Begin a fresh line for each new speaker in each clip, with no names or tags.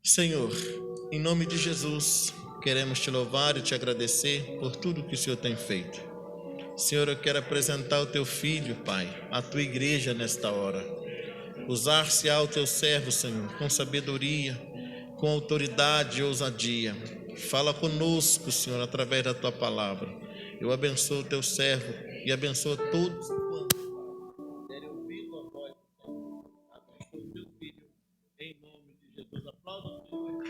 Senhor, em nome de Jesus, queremos te louvar e te agradecer por tudo que o Senhor tem feito. Senhor, eu quero apresentar o teu filho, Pai, a tua igreja nesta hora. Usar-se ao teu servo, Senhor, com sabedoria, com autoridade e ousadia. Fala conosco, Senhor, através da tua palavra. Eu abençoo o teu servo e abençoo todos quantos querem ouvir tua voz. Abençoa o teu filho, em nome de Jesus. Aplauda o Senhor.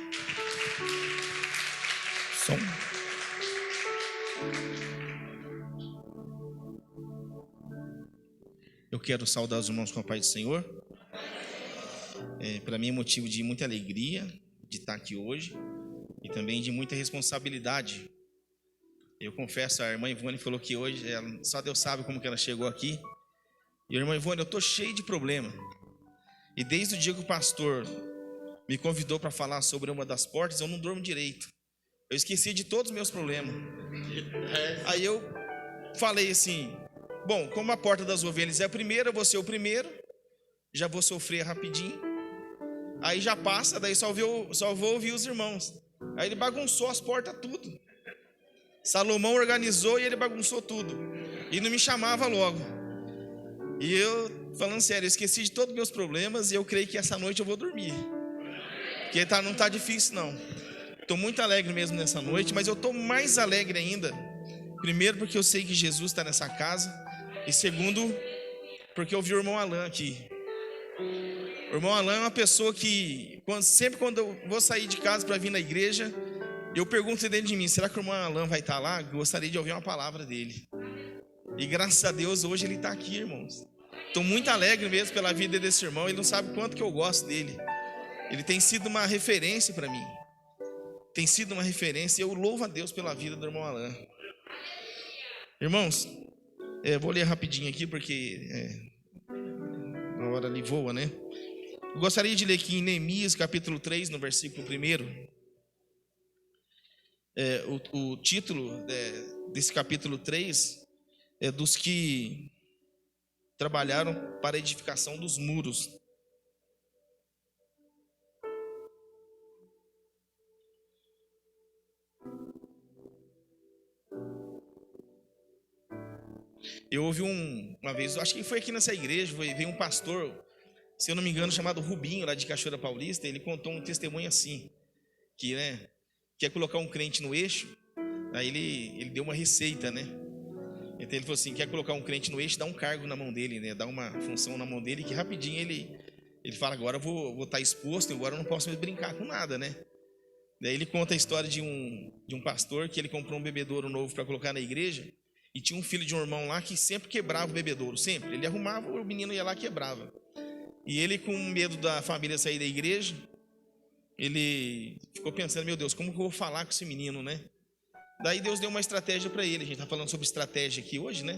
Som. Eu quero saudar os irmãos com a paz do Senhor. Para mim é motivo de muita alegria de estar aqui hoje e também de muita responsabilidade. Eu confesso, a irmã Ivone falou que hoje, só Deus sabe como que ela chegou aqui. E a irmã Ivone, eu estou cheio de problema. E desde o dia que o pastor me convidou para falar sobre uma das portas, eu não durmo direito. Eu esqueci de todos os meus problemas. Aí eu falei assim, bom, como a porta das ovelhas é a primeira, eu vou ser o primeiro, já vou sofrer rapidinho. Aí já passa, daí só vou ouvir os irmãos. Aí ele bagunçou as portas tudo. Salomão organizou e ele bagunçou tudo. E não me chamava logo. E eu, falando sério, eu esqueci de todos os meus problemas e eu creio que essa noite eu vou dormir. Porque não tá difícil não. Estou muito alegre mesmo nessa noite, mas eu estou mais alegre ainda. Primeiro porque eu sei que Jesus está nessa casa. E segundo, porque eu vi o irmão Alan aqui. O irmão Alan é uma pessoa que, sempre quando eu vou sair de casa para vir na igreja, eu pergunto dentro de mim, será que o irmão Alan vai estar lá? Eu gostaria de ouvir uma palavra dele. E graças a Deus hoje ele está aqui, irmãos. Estou muito alegre mesmo pela vida desse irmão. Ele não sabe quanto que eu gosto dele. Ele tem sido uma referência para mim. Tem sido uma referência e eu louvo a Deus pela vida do irmão Alan. Irmãos, vou ler rapidinho aqui porque a hora ali voa, né? Eu gostaria de ler aqui em Neemias capítulo 3, no versículo 1. O título desse capítulo 3 é dos que trabalharam para a edificação dos muros. Eu ouvi uma vez, acho que foi aqui nessa igreja, veio um pastor, se eu não me engano, chamado Rubinho, lá de Cachoeira Paulista. Ele contou um testemunho assim, que quer colocar um crente no eixo. Aí ele deu uma receita, né? Então ele falou assim, quer colocar um crente no eixo, dá um cargo na mão dele, né? Dá uma função na mão dele, que rapidinho ele fala, agora eu vou estar exposto, agora eu não posso mais brincar com nada, né? Daí ele conta a história de um pastor que ele comprou um bebedouro novo para colocar na igreja. E tinha um filho de um irmão lá que sempre quebrava o bebedouro, sempre. Ele arrumava, o menino ia lá e quebrava. E ele, com medo da família sair da igreja, ele ficou pensando, meu Deus, como que eu vou falar com esse menino, né? Daí Deus deu uma estratégia para ele. A gente está falando sobre estratégia aqui hoje, né?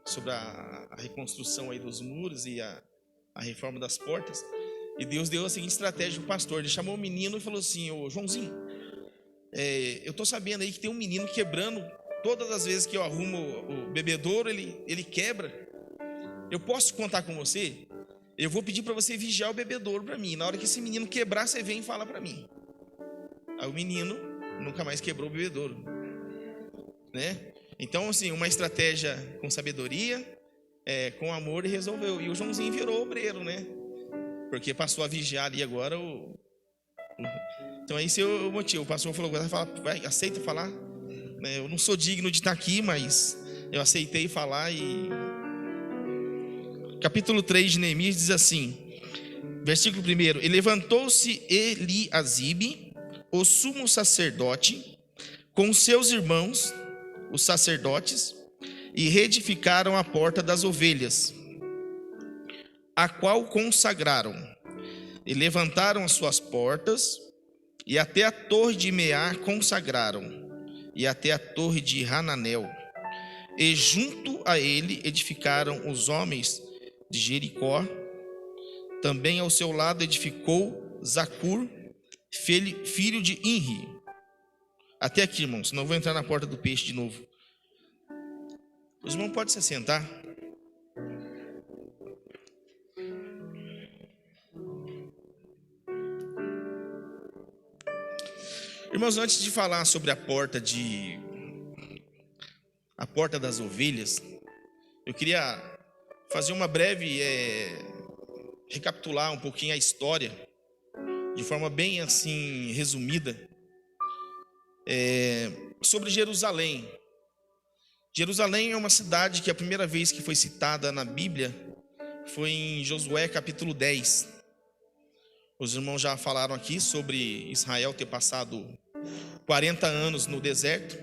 Sobre a reconstrução aí dos muros e a reforma das portas. E Deus deu a seguinte estratégia para o pastor. Ele chamou o menino e falou assim, ô Joãozinho, eu estou sabendo aí que tem um menino quebrando. Todas as vezes que eu arrumo o bebedouro, ele quebra. Eu posso contar com você? Eu vou pedir para você vigiar o bebedouro para mim. Na hora que esse menino quebrar, você vem e fala para mim. Aí o menino nunca mais quebrou o bebedouro, né? Então, assim, uma estratégia com sabedoria, com amor, e resolveu. E o Joãozinho virou obreiro, né? Porque passou a vigiar ali agora Então esse é o motivo. O pastor falou, vai, aceita falar? Eu não sou digno de estar aqui, mas eu aceitei falar. E capítulo 3 de Neemias diz assim, versículo 1: E levantou-se Eliasibe, o sumo sacerdote, com seus irmãos, os sacerdotes, e reedificaram a porta das ovelhas, a qual consagraram, e levantaram as suas portas, e até a torre de Meá consagraram, e até a torre de Hananel. E junto a ele edificaram os homens de Jericó. Também ao seu lado edificou Zacur, filho de Inri. Até aqui, irmãos, senão eu vou entrar na porta do peixe de novo. Os irmãos podem se sentar. Irmãos, antes de falar sobre a porta das ovelhas, eu queria fazer uma breve, recapitular um pouquinho a história, de forma bem assim resumida, sobre Jerusalém. Jerusalém é uma cidade que a primeira vez que foi citada na Bíblia foi em Josué capítulo 10. Os irmãos já falaram aqui sobre Israel ter passado 40 anos no deserto,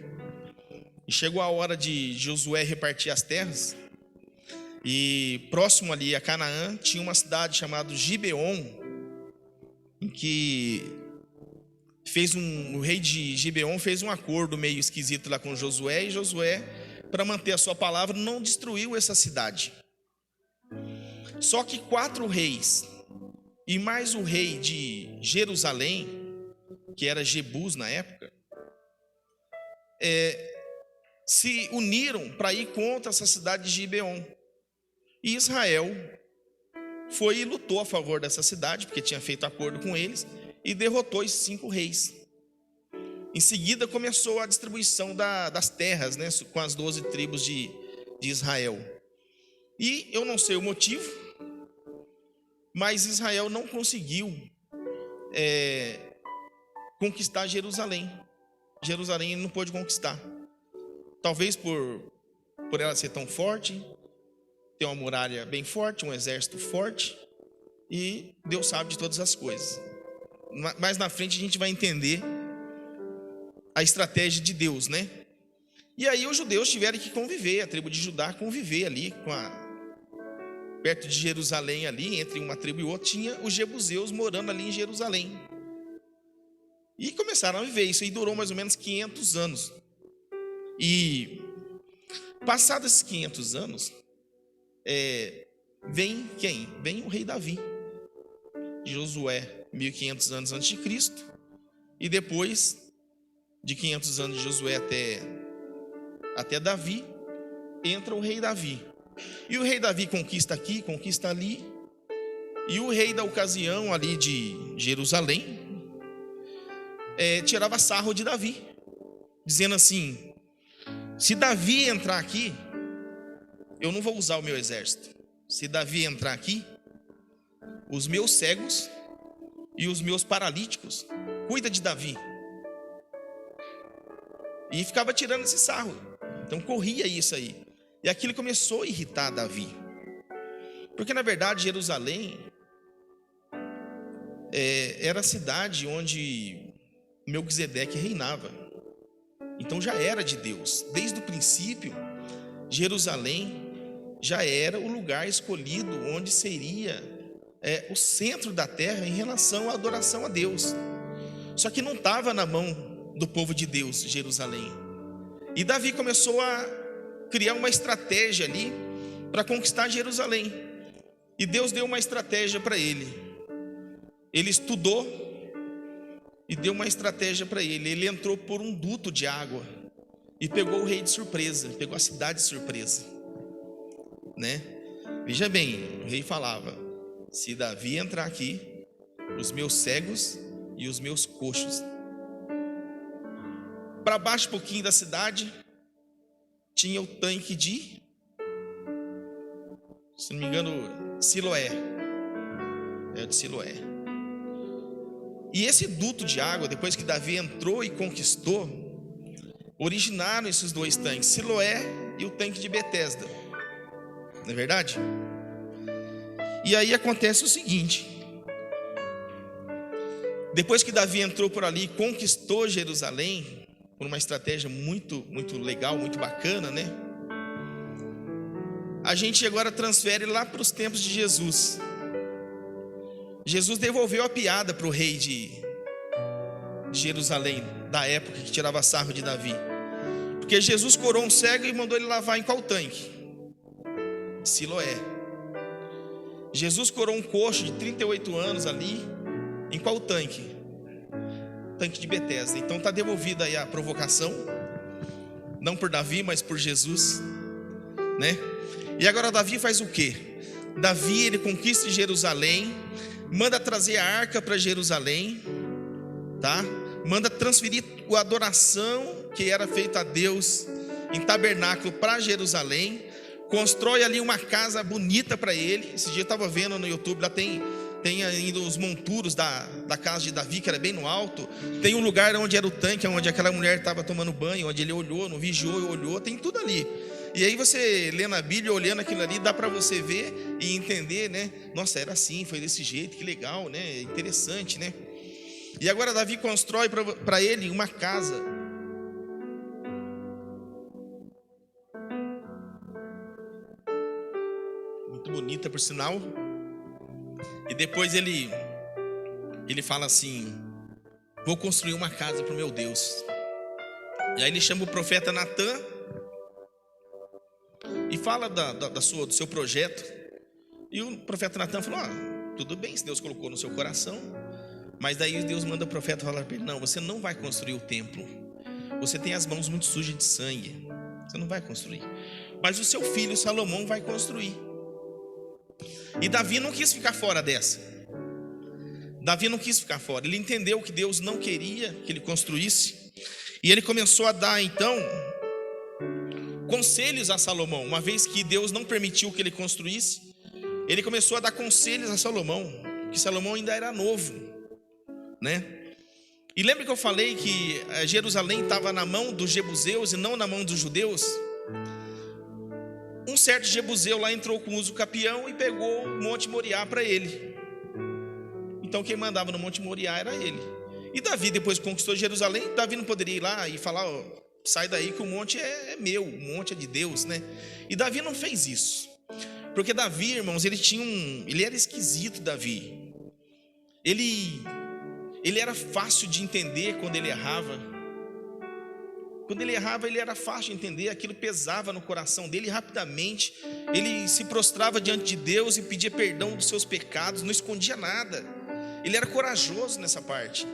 e chegou a hora de Josué repartir as terras, e próximo ali a Canaã tinha uma cidade chamada Gibeon, em que o rei de Gibeon fez um acordo meio esquisito lá com Josué, e Josué, para manter a sua palavra, não destruiu essa cidade. Só que 4 reis e mais o rei de Jerusalém, que era Jebus na época, se uniram para ir contra essa cidade de Gibeon. E Israel foi e lutou a favor dessa cidade, porque tinha feito acordo com eles, e derrotou esses 5 reis. Em seguida começou a distribuição das terras, né, com as 12 tribos de Israel. E eu não sei o motivo, mas Israel não conseguiu conquistar Jerusalém. Jerusalém ele não pôde conquistar. Talvez por ela ser tão forte, ter uma muralha bem forte, um exército forte, e Deus sabe de todas as coisas. Mais na frente a gente vai entender a estratégia de Deus, né? E aí os judeus tiveram que conviver, a tribo de Judá conviver ali perto de Jerusalém, ali entre uma tribo e outra, tinha os jebuseus morando ali em Jerusalém. E começaram a viver isso, e durou mais ou menos 500 anos. E passados esses 500 anos, vem quem? Vem o rei Davi, Josué, 1500 anos antes de Cristo, e depois de 500 anos de Josué até Davi, entra o rei Davi. E o rei Davi conquista aqui, conquista ali, e o rei da ocasião ali de Jerusalém tirava sarro de Davi, dizendo assim: se Davi entrar aqui, eu não vou usar o meu exército. Se Davi entrar aqui, os meus cegos e os meus paralíticos cuida de Davi. E ficava tirando esse sarro. Então corria isso aí. E aquilo começou a irritar Davi, porque na verdade Jerusalém era a cidade onde Melquisedeque reinava. Então já era de Deus. Desde o princípio, Jerusalém já era o lugar escolhido onde seria o centro da terra em relação à adoração a Deus. Só que não estava na mão do povo de Deus, Jerusalém. E Davi começou a criar uma estratégia ali para conquistar Jerusalém. E Deus deu uma estratégia para ele. Ele estudou e deu uma estratégia para ele. Ele entrou por um duto de água e pegou o rei de surpresa, pegou a cidade de surpresa, né? Veja bem, o rei falava: se Davi entrar aqui, os meus cegos e os meus coxos. Para baixo um pouquinho da cidade tinha o tanque de, se não me engano, Siloé. De Siloé. E esse duto de água, depois que Davi entrou e conquistou, originaram esses 2 tanques, Siloé e o tanque de Betesda. Não é verdade? E aí acontece o seguinte: depois que Davi entrou por ali e conquistou Jerusalém, por uma estratégia muito, muito legal, muito bacana, né? A gente agora transfere lá para os tempos de Jesus. Jesus devolveu a piada para o rei de Jerusalém, da época, que tirava sarro de Davi. Porque Jesus curou um cego e mandou ele lavar em qual tanque? Siloé. Jesus curou um coxo de 38 anos ali, em qual tanque? Tanque de Betesda. Então está devolvida aí a provocação, não por Davi, mas por Jesus, né? E agora Davi faz o quê? Davi, ele conquista Jerusalém, manda trazer a arca para Jerusalém, tá? manda transferir a adoração que era feita a Deus em tabernáculo para Jerusalém, constrói ali uma casa bonita para ele. Esse dia eu estava vendo no YouTube, lá tem ainda os monturos da casa de Davi, que era bem no alto. Tem um lugar onde era o tanque, onde aquela mulher estava tomando banho, onde ele olhou, não vigiou e olhou, tem tudo ali. E aí você lê na Bíblia, olhando aquilo ali, dá para você ver e entender, né? Nossa, era assim, foi desse jeito, que legal, né? Interessante, né? E agora Davi constrói para ele uma casa. Muito bonita, por sinal. E depois ele fala assim: vou construir uma casa para o meu Deus. E aí ele chama o profeta Natã e fala do seu projeto. E o profeta Natã falou: tudo bem, se Deus colocou no seu coração. Mas daí Deus manda o profeta falar para ele: não, você não vai construir o templo. Você tem as mãos muito sujas de sangue. Você não vai construir. Mas o seu filho Salomão vai construir. E Davi não quis ficar fora dessa. Davi não quis ficar fora. Ele entendeu que Deus não queria que ele construísse. E ele começou a dar então conselhos a Salomão. Uma vez que Deus não permitiu que ele construísse, ele começou a dar conselhos a Salomão, que Salomão ainda era novo, né? E lembra que eu falei que Jerusalém estava na mão dos jebuseus e não na mão dos judeus? Um certo jebuseu lá entrou com uso capião e pegou o Monte Moriá para ele. Então quem mandava no Monte Moriá era ele. E Davi, depois que conquistou Jerusalém, Davi não poderia ir lá e falar: sai daí que o monte é meu, o monte é de Deus, né? E Davi não fez isso. Porque Davi, irmãos, ele era esquisito. Davi, ele era fácil de entender quando ele errava. Quando ele errava, ele era fácil de entender. Aquilo pesava no coração dele. Rapidamente ele se prostrava diante de Deus e pedia perdão dos seus pecados. Não escondia nada. Ele era corajoso nessa parte.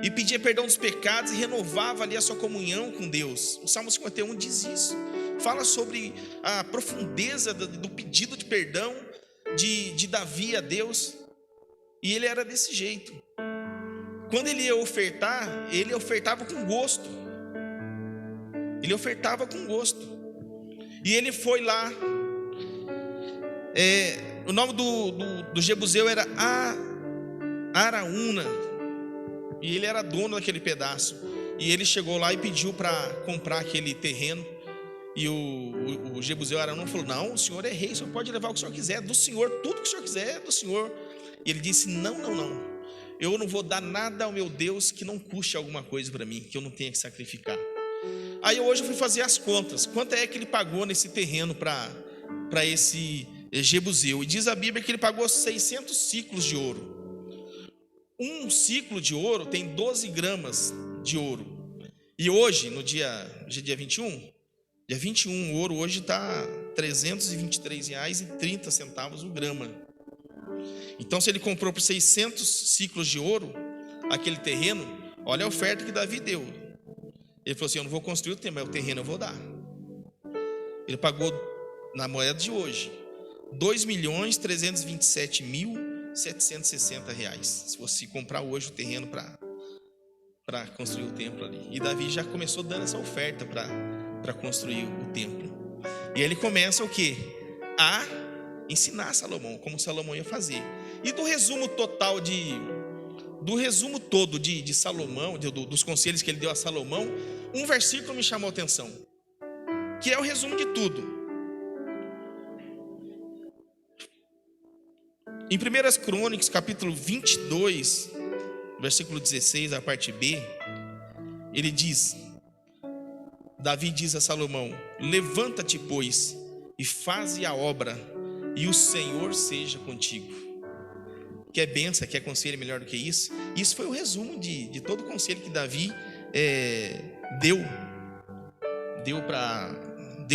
E pedia perdão dos pecados e renovava ali a sua comunhão com Deus. O Salmo 51 diz isso. Fala sobre a profundeza do pedido de perdão de Davi a Deus. E ele era desse jeito. Quando ele ia ofertar, ele ofertava com gosto. Ele ofertava com gosto. E ele foi lá. O nome do jebuseu era Araúna. E ele era dono daquele pedaço. E ele chegou lá e pediu para comprar aquele terreno. E o jebuseu Araúna falou: não, o senhor é rei, o senhor pode levar o que o senhor quiser. Do senhor, tudo que o senhor quiser é do senhor. E ele disse: não. Eu não vou dar nada ao meu Deus que não custe alguma coisa para mim, que eu não tenha que sacrificar. Aí hoje eu fui fazer as contas. Quanto é que ele pagou nesse terreno para esse jebuseu? E diz a Bíblia que ele pagou 600 ciclos de ouro. Um ciclo de ouro tem 12 gramas de ouro. E hoje, no dia 21, o ouro hoje está R$ 323,30 o grama. Então, se ele comprou por 600 ciclos de ouro aquele terreno, olha a oferta que Davi deu. Ele falou assim: eu não vou construir o templo, mas o terreno eu vou dar. Ele pagou, na moeda de hoje, R$ 2.327.760. Se fosse comprar hoje o terreno para construir o templo ali. E Davi já começou dando essa oferta para construir o templo. E ele começa o quê? A ensinar Salomão, como Salomão ia fazer. E do resumo todo de Salomão, dos conselhos que ele deu a Salomão, um versículo me chamou a atenção, que é o resumo de tudo. Em 1 Crônicas, capítulo 22, versículo 16, a parte B, ele diz: Davi diz a Salomão: levanta-te, pois, e faze a obra, e o Senhor seja contigo. Quer bênção, quer conselho melhor do que isso? Isso foi o resumo de todo o conselho que Davi deu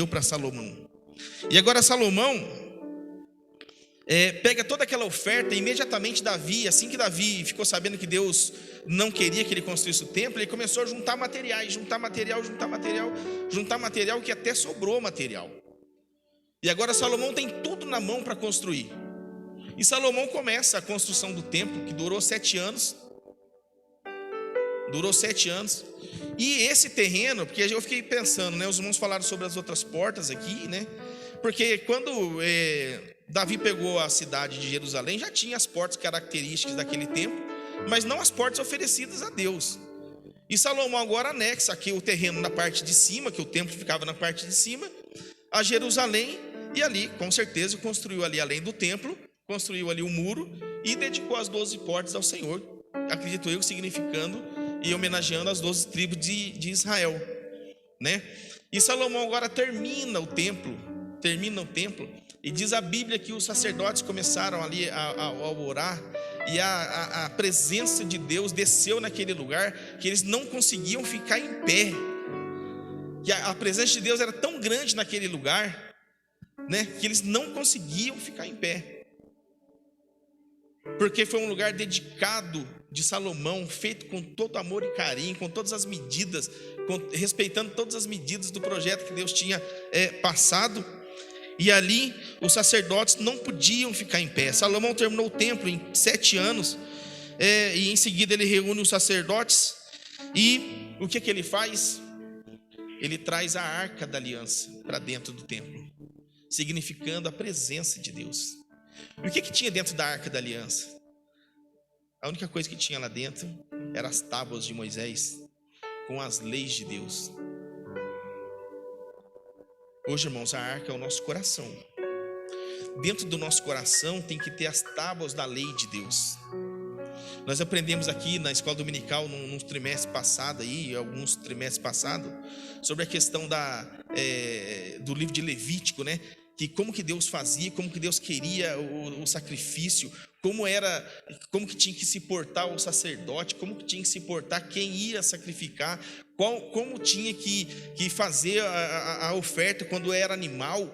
para Salomão. E agora Salomão pega toda aquela oferta. E imediatamente Davi, assim que Davi ficou sabendo que Deus não queria que ele construísse o templo, ele começou a juntar material, que até sobrou material. E agora Salomão tem tudo na mão para construir. E Salomão começa a construção do templo, que durou 7 anos. Durou 7 anos. E esse terreno, porque eu fiquei pensando, né? Os irmãos falaram sobre as outras portas aqui, né? Porque quando Davi pegou a cidade de Jerusalém, já tinha as portas características daquele tempo, mas não as portas oferecidas a Deus. E Salomão agora anexa aqui o terreno na parte de cima, que o templo ficava na parte de cima, a Jerusalém, e ali, com certeza, construiu ali, além do templo, construiu ali o muro e dedicou as 12 portas ao Senhor, acredito eu, significando e homenageando as 12 tribos de Israel, né? E Salomão agora termina o templo, e diz a Bíblia que os sacerdotes começaram ali a orar, e a presença de Deus desceu naquele lugar, que eles não conseguiam ficar em pé, que a presença de Deus era tão grande naquele lugar, né, que eles não conseguiam ficar em pé, porque foi um lugar dedicado de Salomão, feito com todo amor e carinho, com todas as medidas, respeitando todas as medidas do projeto que Deus tinha passado. E ali os sacerdotes não podiam ficar em pé. Salomão terminou o templo em 7 anos, e em seguida ele reúne os sacerdotes, e o que ele faz? Ele traz a arca da aliança para dentro do templo, significando a presença de Deus. E o que tinha dentro da arca da aliança? A única coisa que tinha lá dentro eram as tábuas de Moisés, com as leis de Deus. Hoje, irmãos, a arca é o nosso coração. Dentro do nosso coração tem que ter as tábuas da lei de Deus. Nós aprendemos aqui na escola dominical, num trimestre passado, alguns trimestres passados, sobre a questão do livro de Levítico, né? Que como que Deus fazia, como que Deus queria o sacrifício, como que tinha que se portar o sacerdote, como que tinha que se portar quem ia sacrificar, como tinha que fazer a oferta quando era animal.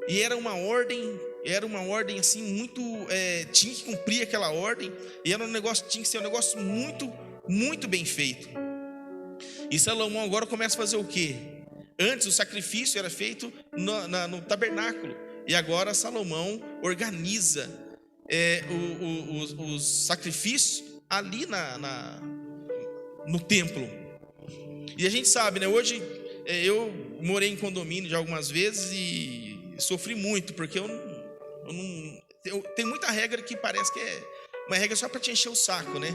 E era uma ordem assim muito, tinha que cumprir aquela ordem, e era tinha que ser um negócio muito, muito bem feito. E Salomão agora começa a fazer o quê? Antes o sacrifício era feito no tabernáculo, e agora Salomão organiza os sacrifícios ali no templo. E a gente sabe, né? Hoje eu morei em condomínio já algumas vezes e sofri muito, porque tem muita regra que parece que é uma regra só para te encher o saco, né?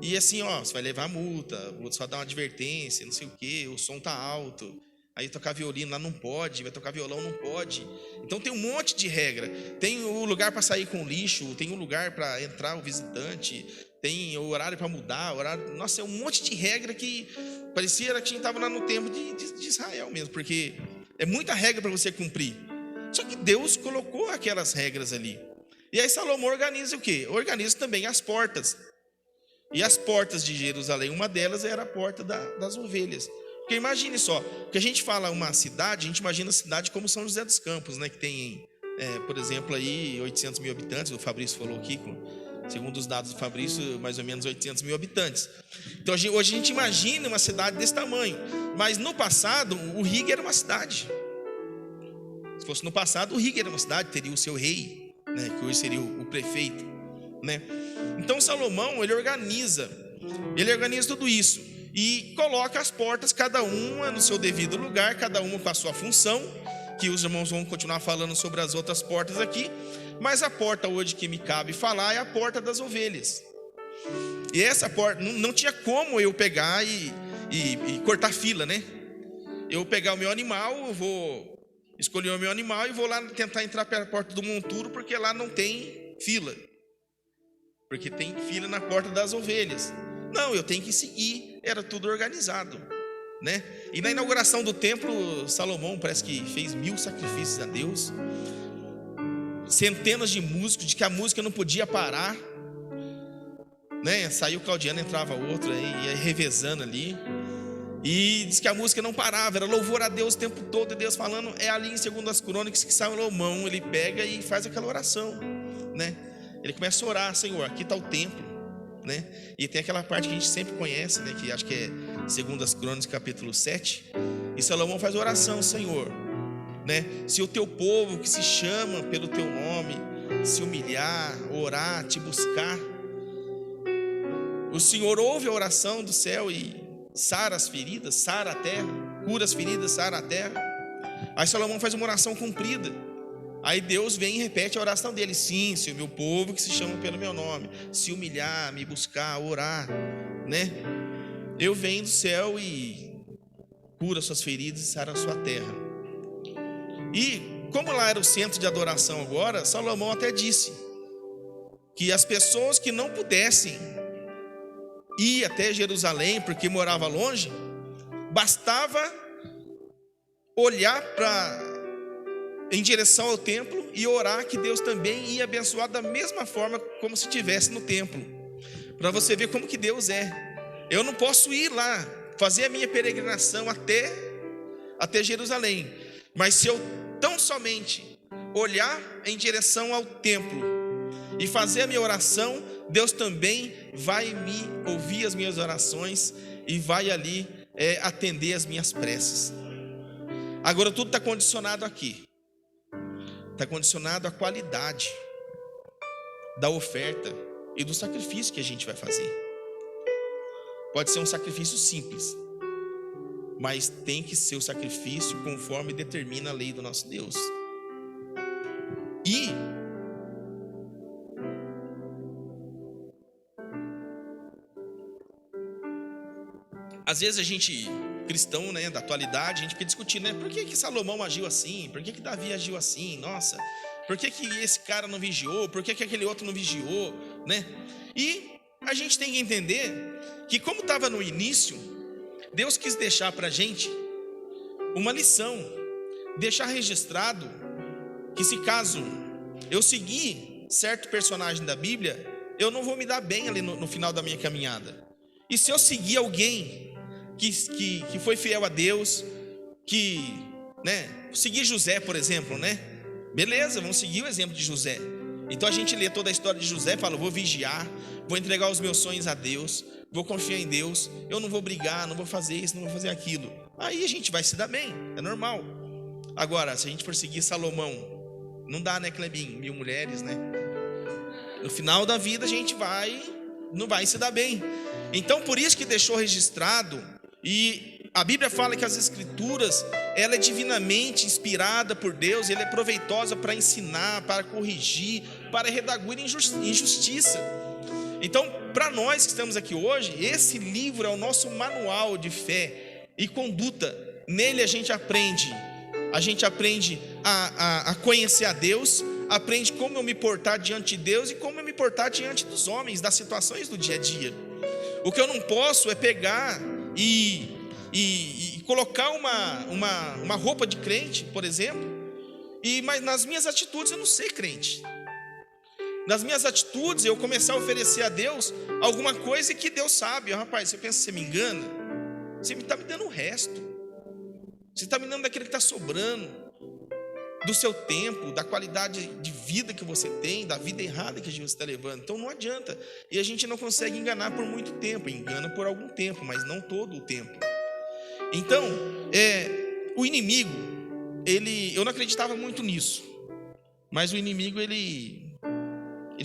E assim, você vai levar multa, vou só dar uma advertência, não sei o que, o som tá alto, aí tocar violino lá não pode, vai tocar violão não pode. Então tem um monte de regra. Tem o lugar para sair com lixo, tem o lugar para entrar o visitante, tem o horário para mudar, nossa, é um monte de regra que parecia que a gente estava lá no templo de Israel mesmo, porque é muita regra para você cumprir. Só que Deus colocou aquelas regras ali. E aí Salomão organiza o quê? Organiza também as portas. E as portas de Jerusalém, uma delas era a porta das ovelhas. Porque imagine só, que a gente fala uma cidade, a gente imagina a cidade como São José dos Campos, né? Que tem, por exemplo, aí 800 mil habitantes, o Fabrício falou aqui, segundo os dados do Fabrício, mais ou menos 800 mil habitantes. Então hoje a gente imagina uma cidade desse tamanho, mas no passado o Rig era uma cidade. Se fosse no passado, o Rig era uma cidade, teria o seu rei, né? Que hoje seria o prefeito, né? Então Salomão, ele organiza tudo isso e coloca as portas, cada uma no seu devido lugar, cada uma com a sua função, que os irmãos vão continuar falando sobre as outras portas aqui, mas a porta hoje que me cabe falar é a porta das ovelhas. E essa porta, não tinha como eu pegar e cortar fila, né? Eu pegar o meu animal, eu vou escolher o meu animal e vou lá tentar entrar pela porta do monturo, porque lá não tem fila. Porque tem fila na porta das ovelhas. Não, eu tenho que seguir, era tudo organizado, né? E na inauguração do templo, Salomão parece que fez 1000 sacrifícios a Deus, centenas de músicos, de que a música não podia parar, né? Saiu Claudiano, entrava outro, ia revezando ali, e diz que a música não parava, era louvor a Deus o tempo todo, e Deus falando. É ali em 2 Crônicas que Salomão, ele pega e faz aquela oração, né? Ele começa a orar: Senhor, aqui está o templo, né? E tem aquela parte que a gente sempre conhece, né? Que acho que é 2 Crônicas capítulo 7. E Salomão faz oração: Senhor, né? Se o teu povo que se chama pelo teu nome se humilhar, orar, te buscar, o Senhor ouve a oração do céu e sara as feridas, sara a terra, cura as feridas, sara a terra. Aí Salomão faz uma oração cumprida. Aí Deus vem e repete a oração dele: sim, se o meu povo que se chama pelo meu nome se humilhar, me buscar, orar, né? Eu venho do céu e cura suas feridas e sara a sua terra. E como lá era o centro de adoração agora, Salomão até disse que as pessoas que não pudessem ir até Jerusalém porque morava longe, bastava olhar em direção ao templo e orar que Deus também ia abençoar da mesma forma como se estivesse no templo. Para você ver como que Deus é. Eu não posso ir lá fazer a minha peregrinação até Jerusalém, mas se eu tão somente olhar em direção ao templo e fazer a minha oração, Deus também vai me ouvir as minhas orações e vai ali atender as minhas preces. Agora tudo está condicionado aqui. Está condicionado à qualidade da oferta e do sacrifício que a gente vai fazer. Pode ser um sacrifício simples, mas tem que ser o sacrifício conforme determina a lei do nosso Deus. E às vezes a gente, cristão, né, da atualidade, a gente fica discutindo, né, por que Salomão agiu assim, por que Davi agiu assim, nossa, por que esse cara não vigiou, por que aquele outro não vigiou, né? E a gente tem que entender que, como estava no início, Deus quis deixar para a gente uma lição, deixar registrado que, se caso eu seguir certo personagem da Bíblia, eu não vou me dar bem ali no final da minha caminhada. E se eu seguir alguém que foi fiel a Deus, seguir José, por exemplo, né? Beleza, vamos seguir o exemplo de José. Então a gente lê toda a história de José e fala: vou vigiar, vou entregar os meus sonhos a Deus, vou confiar em Deus, eu não vou brigar, não vou fazer isso, não vou fazer aquilo. Aí a gente vai se dar bem, é normal. Agora, se a gente for seguir Salomão, não dá, né, Clebinho? 1000 mulheres, né? No final da vida a gente não vai se dar bem. Então por isso que deixou registrado. E a Bíblia fala que as Escrituras, ela é divinamente inspirada por Deus, ela é proveitosa para ensinar, para corrigir, para redarguir injustiça. Então, para nós que estamos aqui hoje, esse livro é o nosso manual de fé e conduta. Nele a gente aprende a conhecer a Deus, aprende como eu me portar diante de Deus e como eu me portar diante dos homens, das situações do dia a dia. O que eu não posso é pegar e colocar uma roupa de crente, por exemplo, mas nas minhas atitudes eu não ser crente. Nas minhas atitudes eu começar a oferecer a Deus alguma coisa que Deus sabe. Rapaz, você pensa que você me engana? Você está me dando o resto. Você está me dando daquilo que está sobrando, do seu tempo, da qualidade de vida que você tem, da vida errada que você está levando. Então não adianta. E a gente não consegue enganar por muito tempo. Engana por algum tempo, mas não todo o tempo. Então, o inimigo, eu não acreditava muito nisso, mas o inimigo, ele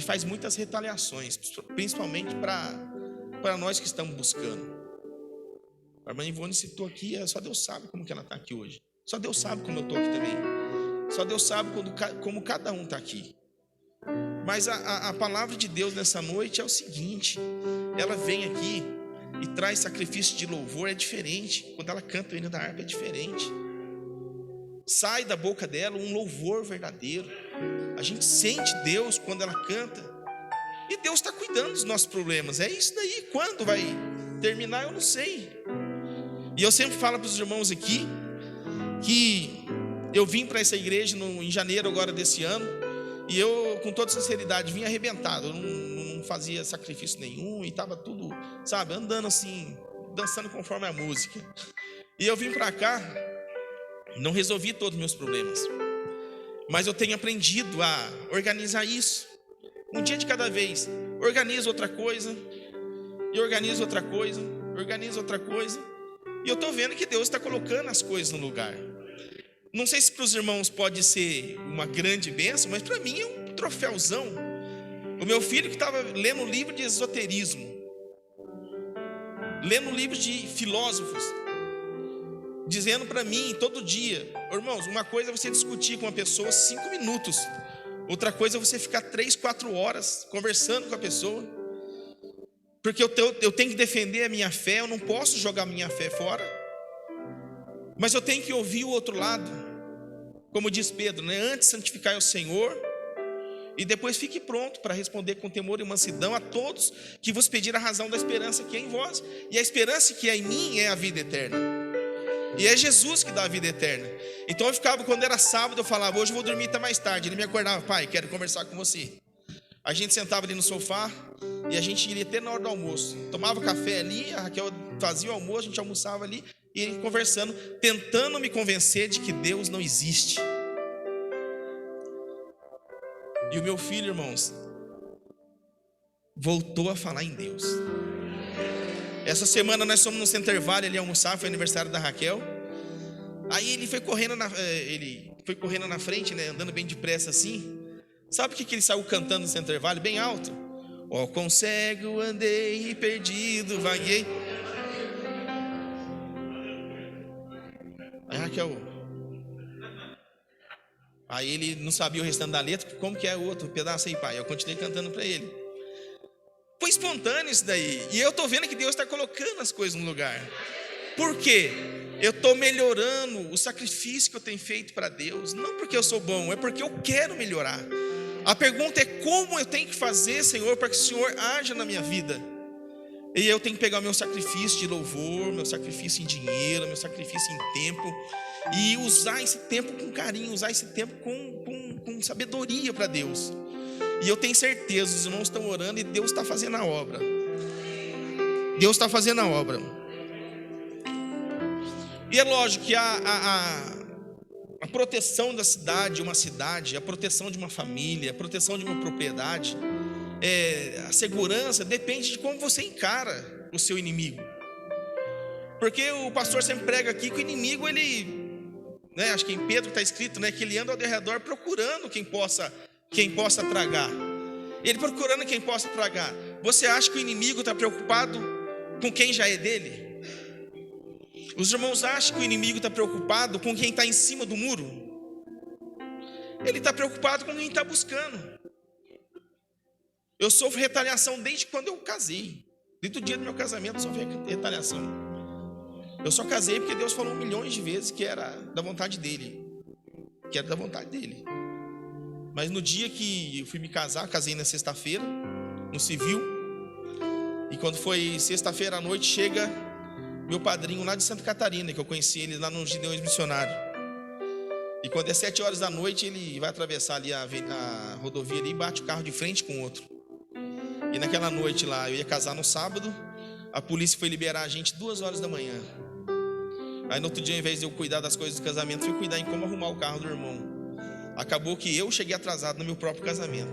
faz muitas retaliações, principalmente para nós que estamos buscando. A irmã Ivone citou aqui, só Deus sabe como que ela está aqui hoje. Só Deus sabe como eu estou aqui também. Só Deus sabe como cada um está aqui. Mas a palavra de Deus nessa noite é o seguinte: ela vem aqui e traz sacrifício de louvor, é diferente. Quando ela canta o hino da harpa, é diferente. Sai da boca dela um louvor verdadeiro. A gente sente Deus quando ela canta. E Deus está cuidando dos nossos problemas. É isso daí. Quando vai terminar, eu não sei. E eu sempre falo para os irmãos aqui que eu vim para essa igreja em janeiro agora desse ano, e eu, com toda sinceridade, vim arrebentado. Eu não fazia sacrifício nenhum e estava tudo, sabe, andando assim, dançando conforme a música. E eu vim para cá, não resolvi todos os meus problemas, mas eu tenho aprendido a organizar isso. Um dia de cada vez. Organizo outra coisa, e organizo outra coisa, organizo outra coisa. E eu estou vendo que Deus está colocando as coisas no lugar. Não sei se para os irmãos pode ser uma grande bênção, mas para mim é um troféuzão. O meu filho que estava lendo um livro de esoterismo, lendo livros de filósofos, dizendo para mim todo dia, irmãos, uma coisa é você discutir com uma pessoa 5 minutos, outra coisa é você ficar 3, 4 horas conversando com a pessoa, porque eu tenho que defender a minha fé, eu não posso jogar a minha fé fora, mas eu tenho que ouvir o outro lado, como diz Pedro, né? Antes santificai o Senhor, e depois fique pronto para responder com temor e mansidão a todos que vos pedir a razão da esperança que é em vós, e a esperança que é em mim é a vida eterna, e é Jesus que dá a vida eterna. Então eu ficava, quando era sábado, eu falava, hoje eu vou dormir até mais tarde. Ele me acordava, pai, quero conversar com você. A gente sentava ali no sofá e a gente iria até na hora do almoço, tomava café ali, a Raquel fazia o almoço, a gente almoçava ali, e ele conversando, tentando me convencer de que Deus não existe. E o meu filho, irmãos, voltou a falar em Deus. Essa semana nós fomos no Center Valley ali almoçar, foi aniversário da Raquel. Aí ele foi correndo na frente, né, andando bem depressa assim. Sabe o que ele saiu cantando no Center Valley, bem alto? Ó, com cego andei perdido, vaguei. Aí Raquel, aí ele não sabia o restante da letra, como que é o outro pedaço aí, pai? Eu continuei cantando para ele. Foi espontâneo isso daí, e eu estou vendo que Deus está colocando as coisas no lugar. Por quê? Eu estou melhorando o sacrifício que eu tenho feito para Deus, não porque eu sou bom, é porque eu quero melhorar. A pergunta é como eu tenho que fazer, Senhor, para que o Senhor haja na minha vida. E eu tenho que pegar o meu sacrifício de louvor, meu sacrifício em dinheiro, meu sacrifício em tempo, e usar esse tempo com carinho, usar esse tempo com sabedoria para Deus. E eu tenho certeza, os irmãos estão orando e Deus está fazendo a obra. Deus está fazendo a obra. E é lógico que a proteção da cidade, uma cidade, a proteção de uma família, a proteção de uma propriedade, a segurança depende de como você encara o seu inimigo. Porque o pastor sempre prega aqui que o inimigo, ele, né, acho que em Pedro está escrito, né, que ele anda ao redor procurando quem possa tragar. Ele procurando quem possa tragar. Você acha que o inimigo está preocupado com quem já é dele? Os irmãos acham que o inimigo está preocupado com quem está em cima do muro? Ele está preocupado com quem está buscando. Eu sofro retaliação desde quando eu casei. Desde o dia do meu casamento eu sofri retaliação. Eu só casei porque Deus falou milhões de vezes que era da vontade dele. Que era da vontade dele. Mas no dia que eu fui me casar, casei na sexta-feira, no civil. E quando foi sexta-feira à noite, chega meu padrinho lá de Santa Catarina, que eu conheci ele lá no Gideões Missionário. E quando é 7 horas da noite, ele vai atravessar ali a rodovia ali e bate o carro de frente com o outro. E naquela noite lá, eu ia casar no sábado, a polícia foi liberar a gente 2 horas da manhã. Aí no outro dia, ao invés de eu cuidar das coisas do casamento, fui cuidar em como arrumar o carro do irmão. Acabou que eu cheguei atrasado no meu próprio casamento.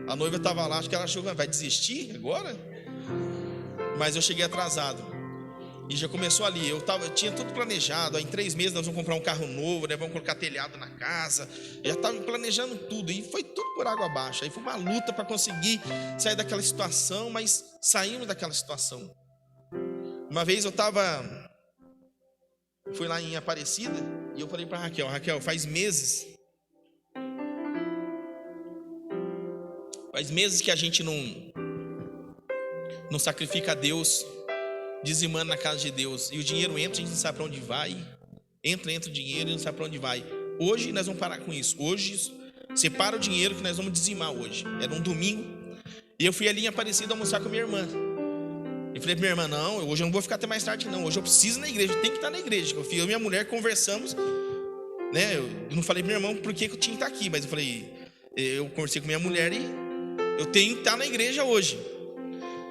A noiva estava lá, acho que ela achou que vai desistir agora. Mas eu cheguei atrasado. E já começou ali, eu tinha tudo planejado. Aí em 3 meses nós vamos comprar um carro novo, né? Vamos colocar telhado na casa. Eu já estava planejando tudo. E foi tudo por água abaixo. Aí foi uma luta para conseguir sair daquela situação. Mas saímos daquela situação. Uma vez eu fui lá em Aparecida. E eu falei para Raquel, faz meses que a gente não sacrifica a Deus, dizimando na casa de Deus, e o dinheiro entra, a gente não sabe para onde vai. Entra o dinheiro e não sabe para onde vai. Hoje nós vamos parar com isso. Hoje separa o dinheiro que nós vamos dizimar hoje. Era um domingo, e eu fui ali em Aparecida almoçar com a minha irmã. Eu falei para minha irmã, não, hoje eu não vou ficar até mais tarde não, hoje eu preciso ir na igreja, eu tenho que estar na igreja. Eu e minha mulher conversamos, né? Eu não falei para minha irmã por que eu tinha que estar aqui, mas eu conversei com minha mulher e eu tenho que estar na igreja hoje.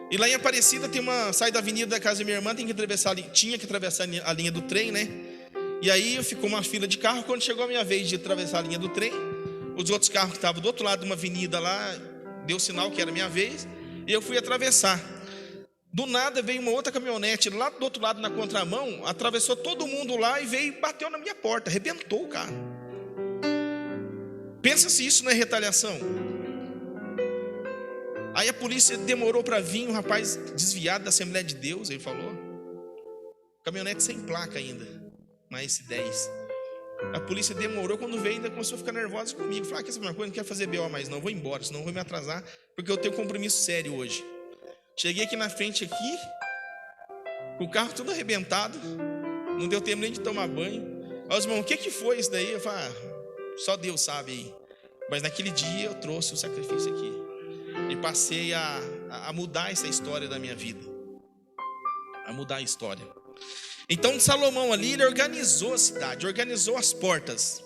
E lá em Aparecida sai da avenida da casa da minha irmã, tinha que atravessar a linha do trem, né? E aí ficou uma fila de carro. Quando chegou a minha vez de atravessar a linha do trem, os outros carros que estavam do outro lado de uma avenida lá, deu sinal que era minha vez, e eu fui atravessar. Do nada veio uma outra caminhonete lá do outro lado na contramão, atravessou todo mundo lá e veio e bateu na minha porta, arrebentou o carro. Pensa se isso não é retaliação. Aí a polícia demorou para vir, um rapaz desviado da Assembleia de Deus, ele falou. caminhonete sem placa ainda, uma S10. A polícia demorou, quando veio ainda começou a ficar nervosa comigo. Falei, quer saber uma coisa, não quero fazer BO mais não, vou embora, senão eu vou me atrasar, porque eu tenho compromisso sério hoje. Cheguei aqui na frente aqui, com o carro tudo arrebentado, não deu tempo nem de tomar banho. Aí os irmãos, o que foi isso daí? Eu falei, só Deus sabe aí. Mas naquele dia eu trouxe o sacrifício aqui e passei a mudar essa história da minha vida, a mudar a história. Então Salomão ali, ele organizou a cidade, organizou as portas,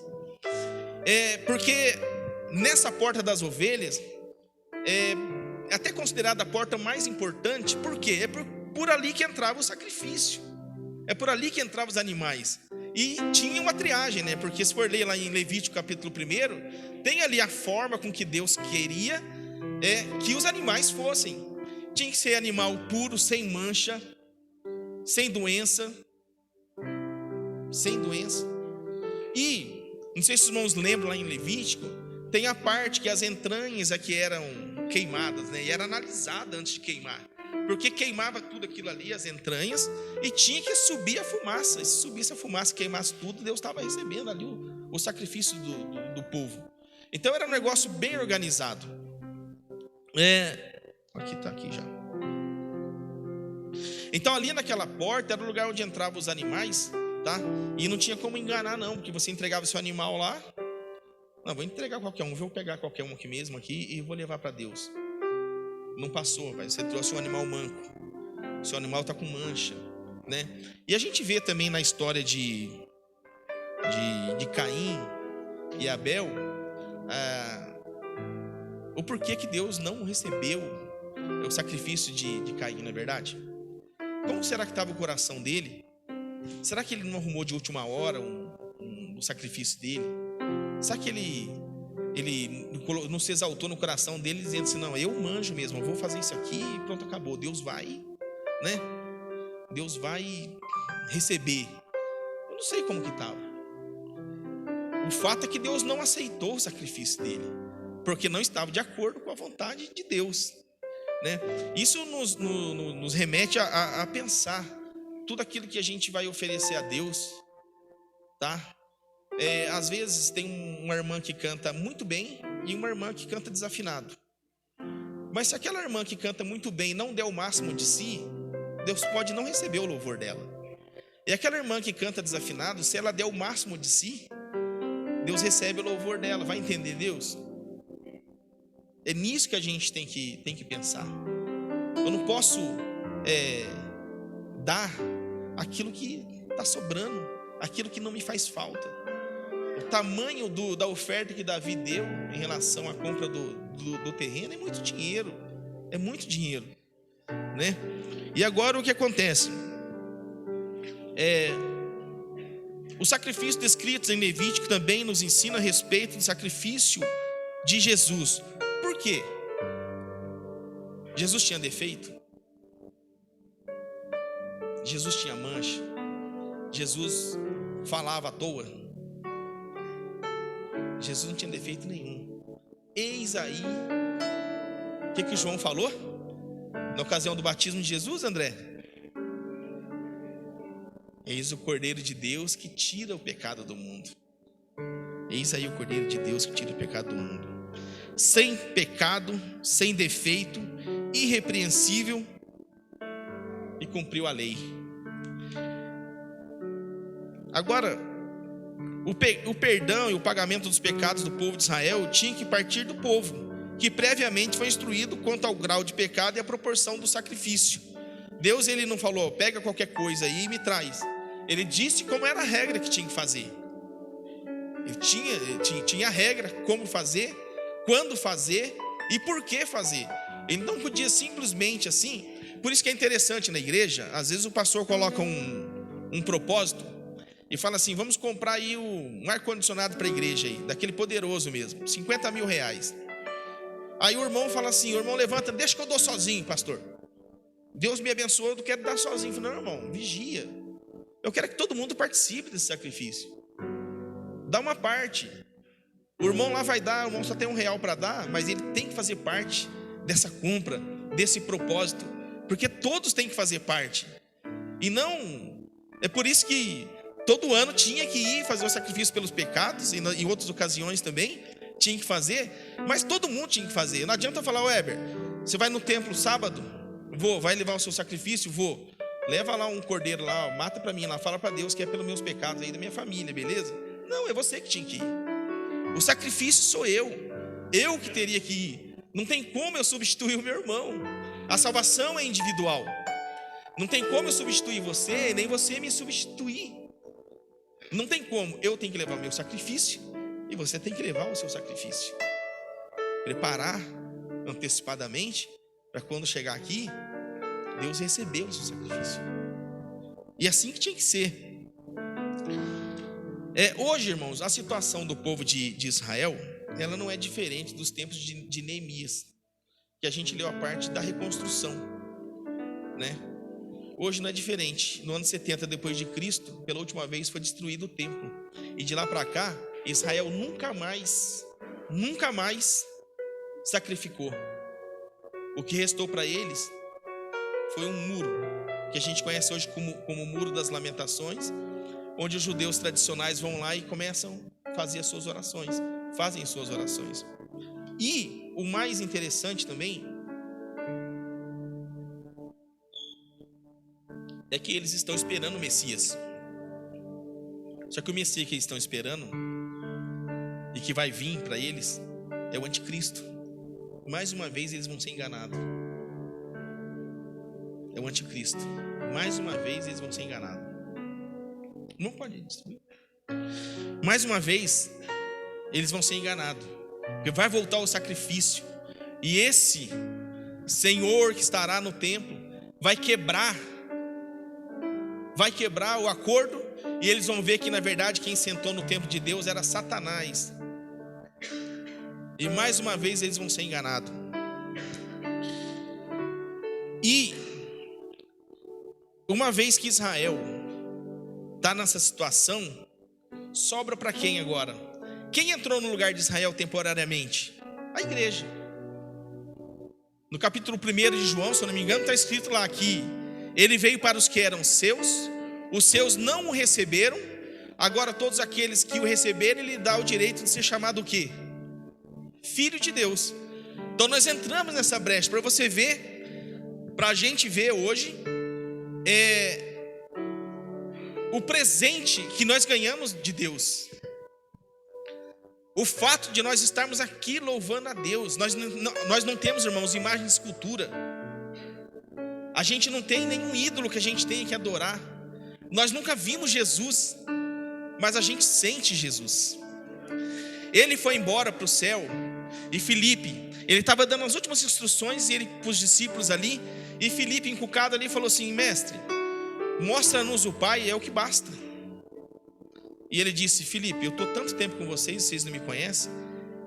porque nessa porta das ovelhas é até considerada a porta mais importante. Por quê? É por ali que entrava o sacrifício, é por ali que entravam os animais. E tinha uma triagem, né? Porque se for ler lá em Levítico capítulo 1, tem ali a forma com que Deus queria que os animais fossem. Tinha que ser animal puro, sem mancha, sem doença. Sem doença. E, não sei se os irmãos lembram lá em Levítico, tem a parte que as entranhas aqui eram queimadas, né? E era analisada antes de queimar, porque queimava tudo aquilo ali, as entranhas, e tinha que subir a fumaça. E se subisse a fumaça, queimasse tudo, Deus estava recebendo ali o sacrifício do povo. Então era um negócio bem organizado. Aqui está aqui já. Então ali naquela porta era o lugar onde entravam os animais, tá? E não tinha como enganar não, porque você entregava seu animal lá. Não, vou entregar qualquer um, vou pegar qualquer um aqui mesmo aqui e vou levar para Deus. Não passou, mas você trouxe um animal manco, seu animal está com mancha, né? E a gente vê também na história de Caim e Abel, o porquê que Deus não recebeu o sacrifício de Caim, não é verdade? Como será que estava o coração dele? Será que ele não arrumou de última hora o sacrifício dele? Será que ele não se exaltou no coração dele, dizendo assim, não, eu manjo mesmo, eu vou fazer isso aqui e pronto, acabou. Deus vai, né? Deus vai receber. Eu não sei como que estava. O fato é que Deus não aceitou o sacrifício dele, porque não estava de acordo com a vontade de Deus, né? Isso nos remete a pensar tudo aquilo que a gente vai oferecer a Deus, tá? Às vezes tem uma irmã que canta muito bem e uma irmã que canta desafinado. Mas se aquela irmã que canta muito bem não der o máximo de si, Deus pode não receber o louvor dela. E aquela irmã que canta desafinado, se ela der o máximo de si, Deus recebe o louvor dela. Vai entender Deus? É nisso que a gente tem que pensar. Eu não posso dar aquilo que está sobrando, aquilo que não me faz falta. O tamanho da oferta que Davi deu em relação à compra do terreno é muito dinheiro. É muito dinheiro, né? E agora o que acontece? Os sacrifícios descritos em Levítico também nos ensina a respeito do sacrifício de Jesus. Por quê? Jesus tinha defeito? Jesus tinha mancha? Jesus falava à toa? Jesus não tinha defeito nenhum. Eis aí, o que João falou? Na ocasião do batismo de Jesus, André? Eis o Cordeiro de Deus que tira o pecado do mundo. Eis aí o Cordeiro de Deus que tira o pecado do mundo. Sem pecado, sem defeito, irrepreensível, e cumpriu a lei. Agora, o perdão e o pagamento dos pecados do povo de Israel tinha que partir do povo, que previamente foi instruído quanto ao grau de pecado e a proporção do sacrifício. Deus, ele não falou, pega qualquer coisa aí e me traz. Ele disse como era a regra que tinha que fazer. Ele tinha a regra, como fazer, quando fazer e por que fazer. Ele não podia simplesmente assim. Por isso que é interessante na igreja, às vezes o pastor coloca um propósito e fala assim, vamos comprar aí um ar-condicionado para a igreja aí, daquele poderoso mesmo, 50 mil reais. Aí o irmão fala assim, o irmão levanta, deixa que eu dou sozinho, pastor. Deus me abençoou, eu não quero dar sozinho. Eu falei, não, irmão, vigia. Eu quero que todo mundo participe desse sacrifício. Dá uma parte. O irmão lá vai dar, o irmão só tem R$1 para dar, mas ele tem que fazer parte dessa compra, desse propósito, porque todos têm que fazer parte. E não É por isso que todo ano tinha que ir fazer o sacrifício pelos pecados, e em outras ocasiões também tinha que fazer, mas todo mundo tinha que fazer. Não adianta falar, Weber, você vai no templo sábado? Vou. Vai levar o seu sacrifício? Vou. Leva lá um cordeiro lá, mata para mim lá, fala para Deus que é pelos meus pecados aí da minha família, beleza? Não, é você que tinha que ir. O sacrifício sou eu que teria que ir. Não tem como eu substituir o meu irmão. A salvação é individual. Não tem como eu substituir você, nem você me substituir. Não tem como. Eu tenho que levar o meu sacrifício e você tem que levar o seu sacrifício. Preparar antecipadamente para quando chegar aqui, Deus recebeu o seu sacrifício. E assim que tinha que ser. Hoje, irmãos, a situação do povo de Israel, ela não é diferente dos tempos de Neemias, que a gente leu a parte da reconstrução, né? Hoje não é diferente. No ano 70 depois de Cristo, pela última vez foi destruído o templo. E de lá para cá, Israel nunca mais sacrificou. O que restou para eles foi um muro, que a gente conhece hoje como o Muro das Lamentações, onde os judeus tradicionais vão lá e começam a fazer as suas orações, fazem as suas orações. E o mais interessante também é que eles estão esperando o Messias. Só que o Messias que eles estão esperando e que vai vir para eles é o anticristo. Mais uma vez eles vão ser enganados. É o anticristo. Mais uma vez eles vão ser enganados. Não pode destruir. Mais uma vez eles vão ser enganados, porque vai voltar o sacrifício, e esse Senhor que estará no templo vai quebrar o acordo, e eles vão ver que na verdade quem sentou no templo de Deus era Satanás. E mais uma vez eles vão ser enganados. E uma vez que Israel está nessa situação, sobra para quem agora? Quem entrou no lugar de Israel temporariamente? A igreja. No capítulo 1 de João, se eu não me engano, está escrito lá que ele veio para os que eram seus, os seus não o receberam, agora todos aqueles que o receberam, ele dá o direito de ser chamado o quê? Filho de Deus. Então nós entramos nessa brecha, para você ver, para a gente ver hoje, o presente que nós ganhamos de Deus. O fato de nós estarmos aqui louvando a Deus. Nós não temos, irmãos, imagem de escultura. A gente não tem nenhum ídolo que a gente tenha que adorar. Nós nunca vimos Jesus, mas a gente sente Jesus. Ele foi embora para o céu, e Filipe, ele estava dando as últimas instruções para os discípulos ali, e Filipe, encucado ali, falou assim: mestre, mostra-nos o Pai, é o que basta. E ele disse: Filipe, eu estou tanto tempo com vocês não me conhecem,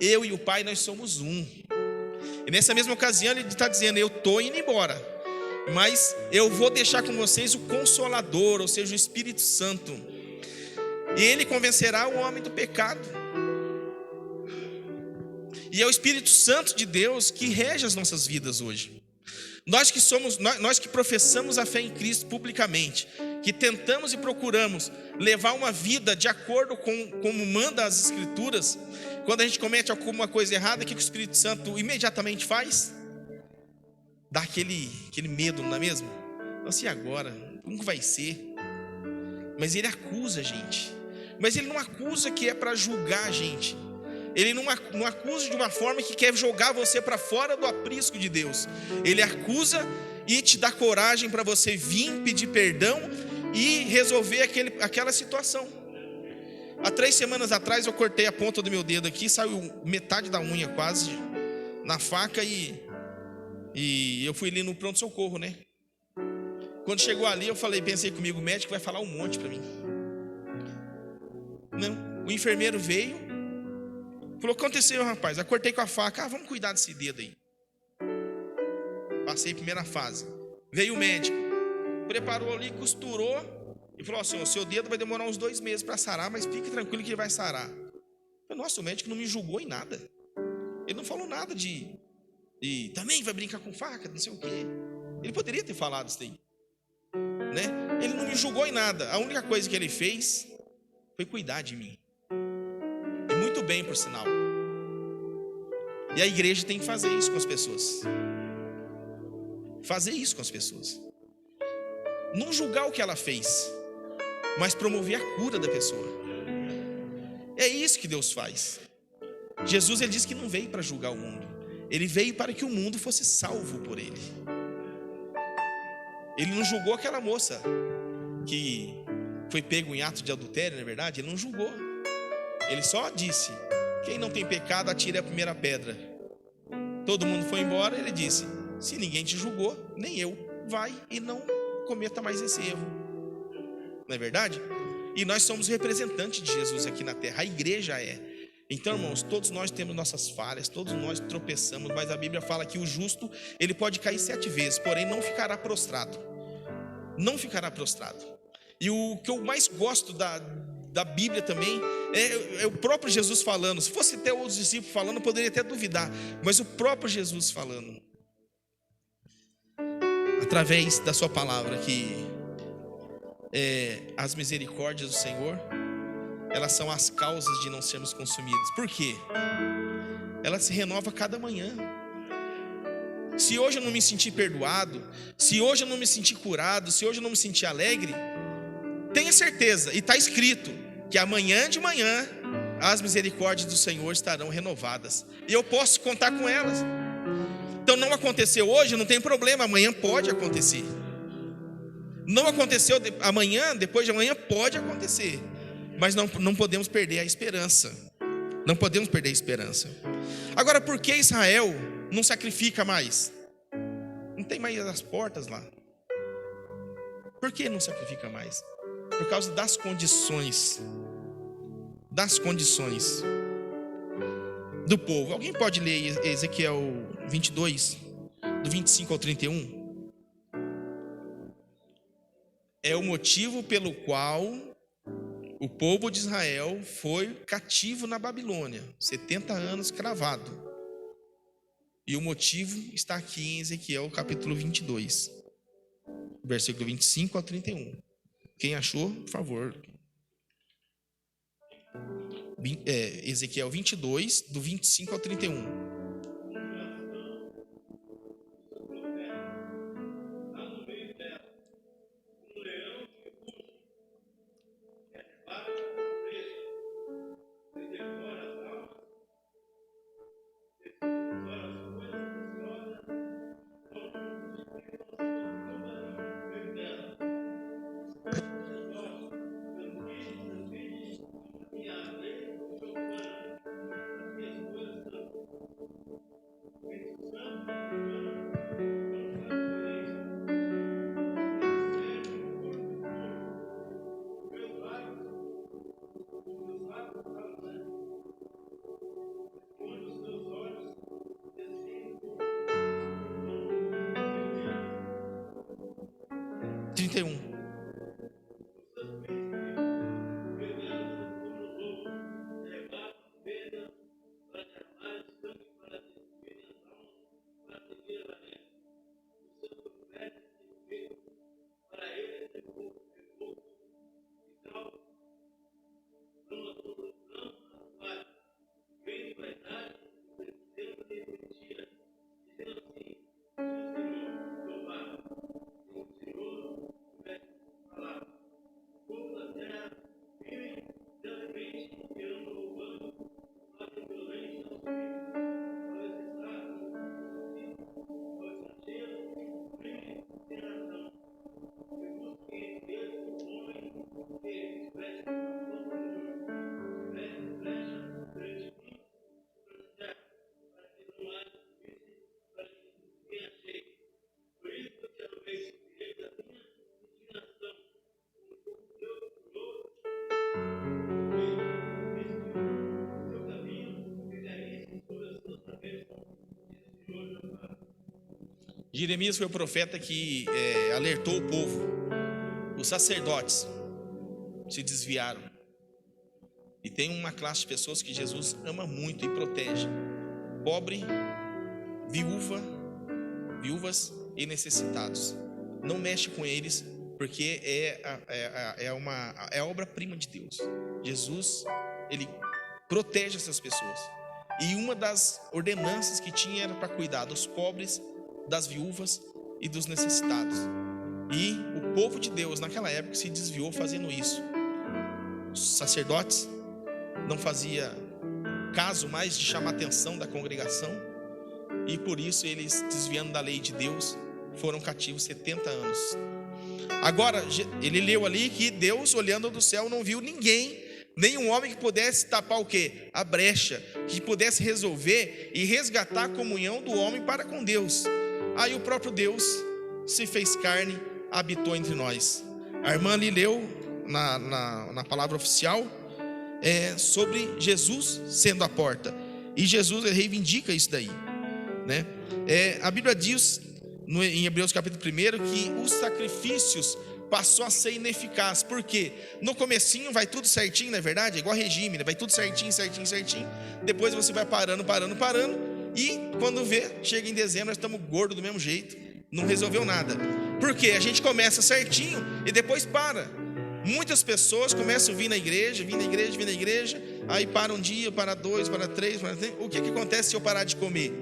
eu e o Pai nós somos um. E nessa mesma ocasião ele está dizendo: eu estou indo embora, mas eu vou deixar com vocês o Consolador, ou seja, o Espírito Santo, e ele convencerá o homem do pecado. E é o Espírito Santo de Deus que rege as nossas vidas hoje. Nós que professamos a fé em Cristo publicamente, que tentamos e procuramos levar uma vida de acordo com como manda as Escrituras, quando a gente comete alguma coisa errada, o que o Espírito Santo imediatamente faz? Dá aquele medo, não é mesmo? Assim, agora, como que vai ser? Mas ele acusa a gente. Mas ele não acusa que é para julgar a gente. Ele não acusa de uma forma que quer jogar você para fora do aprisco de Deus. Ele acusa e te dá coragem para você vir pedir perdão e resolver aquela situação. Há 3 semanas atrás eu cortei a ponta do meu dedo aqui, saiu metade da unha quase na faca, e eu fui ali no pronto-socorro, né? Quando chegou ali, pensei comigo, o médico vai falar um monte para mim. Não, o enfermeiro veio, falou: o que aconteceu, rapaz? Eu cortei com a faca. Vamos cuidar desse dedo aí. Passei a primeira fase. Veio o médico, preparou ali, costurou e falou assim: o seu dedo vai demorar uns 2 meses para sarar, mas fique tranquilo que ele vai sarar. Nossa, o médico não me julgou em nada. Ele não falou nada de também vai brincar com faca, não sei o quê. Ele poderia ter falado isso daí. né? Ele não me julgou em nada. A única coisa que ele fez foi cuidar de mim. E muito bem, por sinal. E a igreja tem que fazer isso com as pessoas. Fazer isso com as pessoas. Não julgar o que ela fez, mas promover a cura da pessoa. É isso que Deus faz. Jesus, ele disse que não veio para julgar o mundo. Ele veio para que o mundo fosse salvo por ele. Ele não julgou aquela moça que foi pego em ato de adultério, não é verdade? Ele não julgou. Ele só disse: quem não tem pecado, atire a primeira pedra. Todo mundo foi embora. Ele disse: se ninguém te julgou, nem eu. Vai e não cometa mais esse erro. Não é verdade? E nós somos representantes de Jesus aqui na terra. A igreja é. Então, irmãos, todos nós temos nossas falhas, todos nós tropeçamos, mas a Bíblia fala que o justo, ele pode cair 7 vezes, porém não ficará prostrado. Não ficará prostrado. E o que eu mais gosto da Bíblia também é o próprio Jesus falando. Se fosse até outros discípulos falando, eu poderia até duvidar, mas o próprio Jesus falando, através da sua palavra, que as misericórdias do Senhor, elas são as causas de não sermos consumidos. Por quê? Ela se renova cada manhã. Se hoje eu não me sentir perdoado, se hoje eu não me sentir curado, se hoje eu não me sentir alegre, tenha certeza, e está escrito, que amanhã de manhã as misericórdias do Senhor estarão renovadas, e eu posso contar com elas. Então não aconteceu hoje, não tem problema, amanhã pode acontecer. Não aconteceu amanhã, depois de amanhã pode acontecer. Mas não podemos perder a esperança. Não podemos perder a esperança. Agora, por que Israel não sacrifica mais? Não tem mais as portas lá. Por que não sacrifica mais? Por causa das condições. Das condições do povo. Alguém pode ler Ezequiel 22, do 25 ao 31? É o motivo pelo qual o povo de Israel foi cativo na Babilônia, 70 anos cravado. E o motivo está aqui em Ezequiel capítulo 22, versículo 25 ao 31. Quem achou, por favor. Ezequiel 22, do 25 ao 31. Jeremias foi o profeta que alertou o povo. Os sacerdotes se desviaram. E tem uma classe de pessoas que Jesus ama muito e protege: pobre, viúvas e necessitados. Não mexe com eles, porque é a obra-prima de Deus. Jesus, ele protege essas pessoas. E uma das ordenanças que tinha era para cuidar dos pobres, das viúvas e dos necessitados. E o povo de Deus naquela época se desviou fazendo isso. Os sacerdotes não faziam caso mais de chamar a atenção da congregação, e por isso eles, desviando da lei de Deus, foram cativos 70 anos. Agora, ele leu ali que Deus, olhando do céu, não viu ninguém, nenhum homem que pudesse tapar o quê? A brecha, que pudesse resolver e resgatar a comunhão do homem para com Deus. Aí o próprio Deus se fez carne, habitou entre nós. A irmã ali leu na palavra oficial sobre Jesus sendo a porta, e Jesus reivindica isso daí, né? A Bíblia diz em Hebreus capítulo 1 que os sacrifícios passou a ser ineficaz. Por quê? No comecinho vai tudo certinho, não é verdade? É igual regime, né? Vai tudo certinho. Depois você vai parando. E quando vê, chega em dezembro, nós estamos gordos do mesmo jeito. Não resolveu nada. Por quê? A gente começa certinho e depois para. Muitas pessoas começam a vir na igreja, aí para um dia, para dois, para três. O que acontece se eu parar de comer?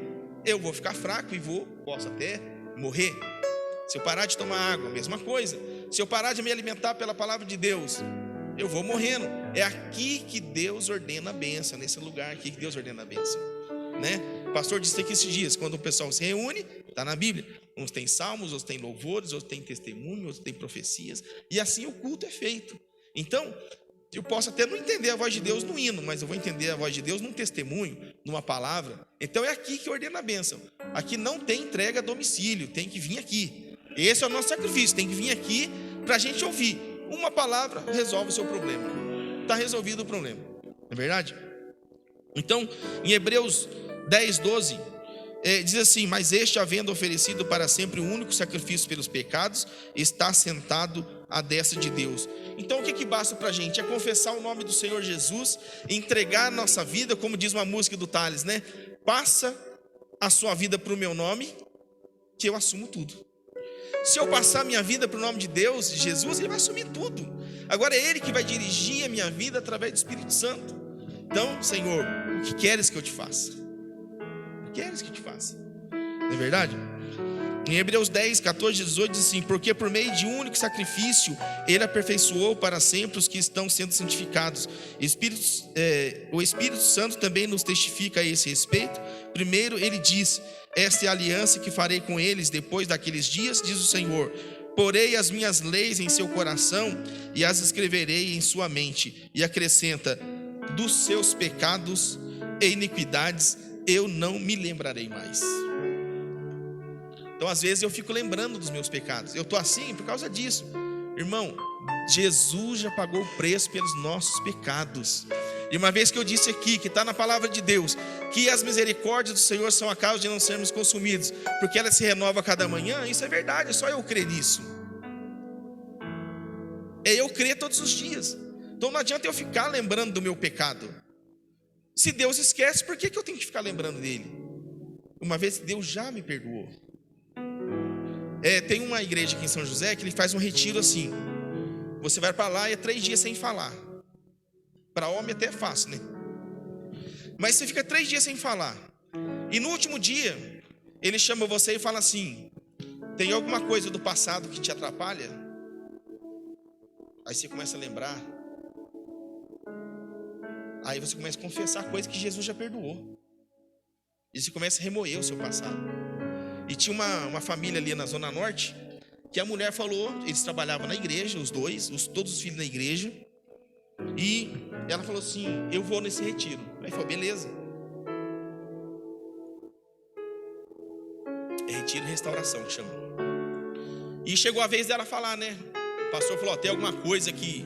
Eu vou ficar fraco e posso até morrer. Se eu parar de tomar água, a mesma coisa. Se eu parar de me alimentar pela palavra de Deus, eu vou morrendo. É aqui que Deus ordena a bênção, nesse lugar aqui que Deus ordena a bênção, né? O pastor disse aqui esses dias, quando o pessoal se reúne, está na Bíblia, uns tem salmos, outros tem louvores, outros tem testemunho, outros tem profecias, e assim o culto é feito. Então, eu posso até não entender a voz de Deus no hino, mas eu vou entender a voz de Deus num testemunho, numa palavra. Então é aqui que ordena a bênção. Aqui não tem entrega a domicílio, tem que vir aqui. Esse é o nosso sacrifício, tem que vir aqui para a gente ouvir. Uma palavra resolve o seu problema. Está resolvido o problema, não é verdade? Então, em Hebreus 10, 12, diz assim: mas este, havendo oferecido para sempre o único sacrifício pelos pecados, está sentado à destra de Deus. Então o que basta para a gente? É confessar o nome do Senhor Jesus, entregar a nossa vida, como diz uma música do Thales, né? Passa a sua vida para o meu nome, que eu assumo tudo. Se eu passar a minha vida para o nome de Deus, de Jesus, Ele vai assumir tudo. Agora é Ele que vai dirigir a minha vida através do Espírito Santo. Então, Senhor, o que queres que eu te faça? O que queres que eu te faça? Não é verdade? Em Hebreus 10, 14, 18 diz assim: porque por meio de um único sacrifício Ele aperfeiçoou para sempre os que estão sendo santificados. O Espírito Santo também nos testifica a esse respeito. Primeiro Ele diz: esta é a aliança que farei com eles depois daqueles dias, diz o Senhor. Porei as minhas leis em seu coração e as escreverei em sua mente. E acrescenta: dos seus pecados e iniquidades eu não me lembrarei mais. Então às vezes eu fico lembrando dos meus pecados. Eu estou assim por causa disso. Irmão, Jesus já pagou o preço pelos nossos pecados. E uma vez que eu disse aqui, que está na palavra de Deus, que as misericórdias do Senhor são a causa de não sermos consumidos, porque ela se renova a cada manhã, isso é verdade, é só eu crer nisso. É eu crer todos os dias. Então não adianta eu ficar lembrando do meu pecado. Se Deus esquece, por que eu tenho que ficar lembrando dele? Uma vez que Deus já me perdoou. Tem uma igreja aqui em São José que ele faz um retiro assim. Você vai para lá e é 3 dias sem falar. Para homem até é fácil, né? Mas você fica 3 dias sem falar. E no último dia, ele chama você e fala assim: tem alguma coisa do passado que te atrapalha? Aí você começa a lembrar. Aí você começa a confessar coisas que Jesus já perdoou. E você começa a remoer o seu passado. E tinha uma família ali na Zona Norte, que a mulher falou, eles trabalhavam na igreja, os dois, todos os filhos na igreja. E ela falou assim: eu vou nesse retiro. Aí falou: beleza. É retiro e restauração que chama. E chegou a vez dela falar, né? O pastor falou: tem alguma coisa que...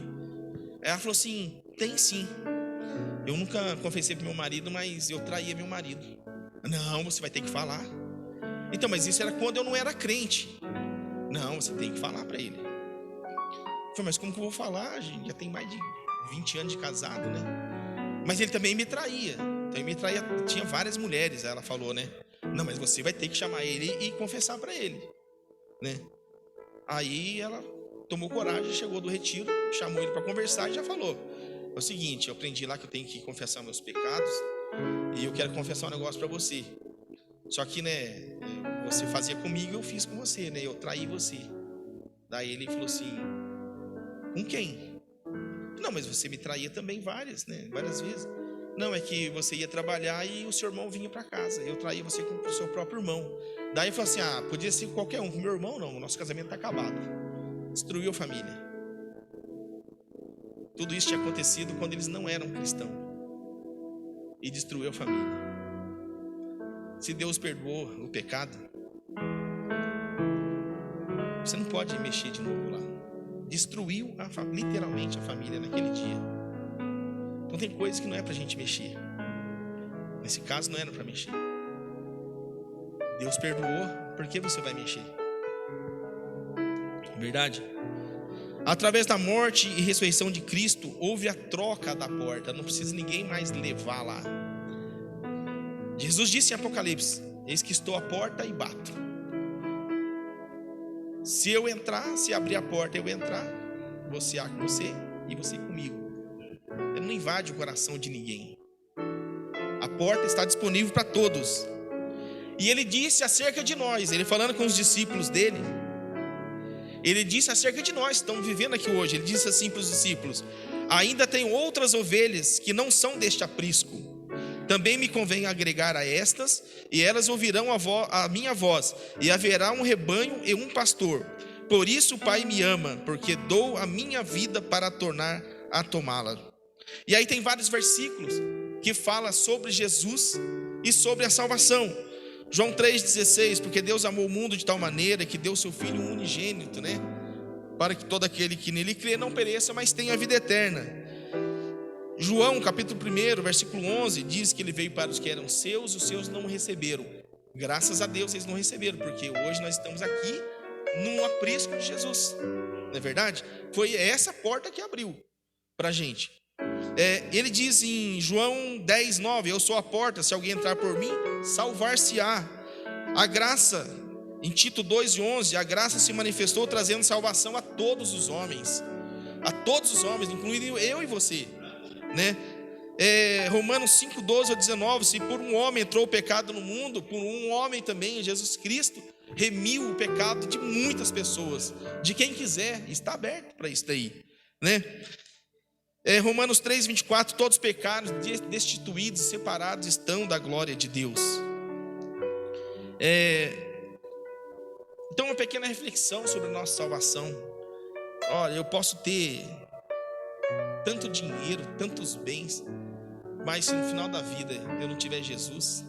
Ela falou assim: tem sim. Eu nunca confessei pro meu marido, mas eu traía meu marido. Não, você vai ter que falar. Então, mas isso era quando eu não era crente. Não, você tem que falar para ele. Eu falei: mas como que eu vou falar, gente? Já tem mais de 20 anos de casado, né? Mas ele também me traía. Então ele me traía, tinha várias mulheres, ela falou, né? Não, mas você vai ter que chamar ele e confessar para ele, né? Aí ela tomou coragem, chegou do retiro, chamou ele para conversar e já falou: é o seguinte, eu aprendi lá que eu tenho que confessar meus pecados e eu quero confessar um negócio para você. Só que, né, você fazia comigo, eu fiz com você, né? Eu traí você. Daí ele falou assim: com quem? Não, mas você me traía também várias vezes. Não, é que você ia trabalhar e o seu irmão vinha para casa. Eu traía você com o seu próprio irmão. Daí ele falou assim: podia ser qualquer um, com meu irmão não, o nosso casamento está acabado. Destruiu a família. Tudo isso tinha acontecido quando eles não eram cristãos. E destruiu a família. Se Deus perdoou o pecado, você não pode mexer de novo lá. Destruiu literalmente a família naquele dia. Então tem coisas que não é pra gente mexer. Nesse caso não era pra mexer. Deus perdoou, por que você vai mexer? Verdade? Através da morte e ressurreição de Cristo, houve a troca da porta. Não precisa ninguém mais levar lá. Jesus disse em Apocalipse: eis que estou à porta e bato. Se eu entrar, se abrir a porta eu entrar, você há com você e você comigo. Ele não invade o coração de ninguém. A porta está disponível para todos. E ele disse acerca de nós, ele falando com os discípulos dele, ele disse acerca de nós, estamos vivendo aqui hoje. Ele disse assim para os discípulos: ainda tenho outras ovelhas que não são deste aprisco. Também me convém agregar a estas, e elas ouvirão a minha voz, e haverá um rebanho e um pastor. Por isso o Pai me ama, porque dou a minha vida para tornar a tomá-la. E aí tem vários versículos que falam sobre Jesus e sobre a salvação. João 3,16, porque Deus amou o mundo de tal maneira que deu seu Filho unigênito, né? Para que todo aquele que nele crê não pereça, mas tenha a vida eterna. João capítulo 1, versículo 11, diz que ele veio para os que eram seus, os seus não receberam. Graças a Deus eles não receberam, porque hoje nós estamos aqui no aprisco de Jesus. Não é verdade? Foi essa porta que abriu para a gente. Ele diz em João 10, 9: eu sou a porta, se alguém entrar por mim, salvar-se-á. A graça, em Tito 2, 11, a graça se manifestou trazendo salvação a todos os homens. A todos os homens, incluindo eu e você, né? Romanos 5, 12 a 19: se por um homem entrou o pecado no mundo, por um homem também, Jesus Cristo, remiu o pecado de muitas pessoas. De quem quiser, está aberto para isso daí, né? Romanos 3, 24: todos pecaram, destituídos e separados estão da glória de Deus. Então uma pequena reflexão sobre a nossa salvação. Olha, eu posso ter tanto dinheiro, tantos bens, mas se no final da vida eu não tiver Jesus,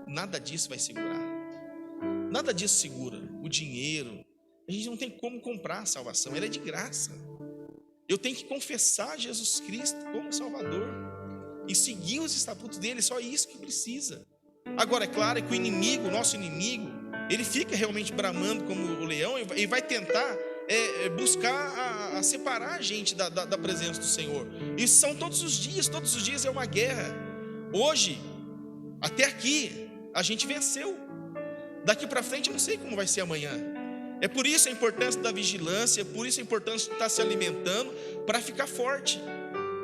nada disso vai segurar. Nada disso segura. O dinheiro, a gente não tem como comprar a salvação, ela é de graça. Eu tenho que confessar Jesus Cristo como Salvador e seguir os estatutos dele, só isso que precisa. Agora, é claro que o inimigo, o nosso inimigo, ele fica realmente bramando como o leão e vai tentar buscar a separar a gente da presença do Senhor. Isso são todos os dias é uma guerra. Hoje, até aqui, a gente venceu. Daqui para frente eu não sei como vai ser amanhã. É por isso a importância da vigilância, por isso a importância de estar se alimentando, para ficar forte,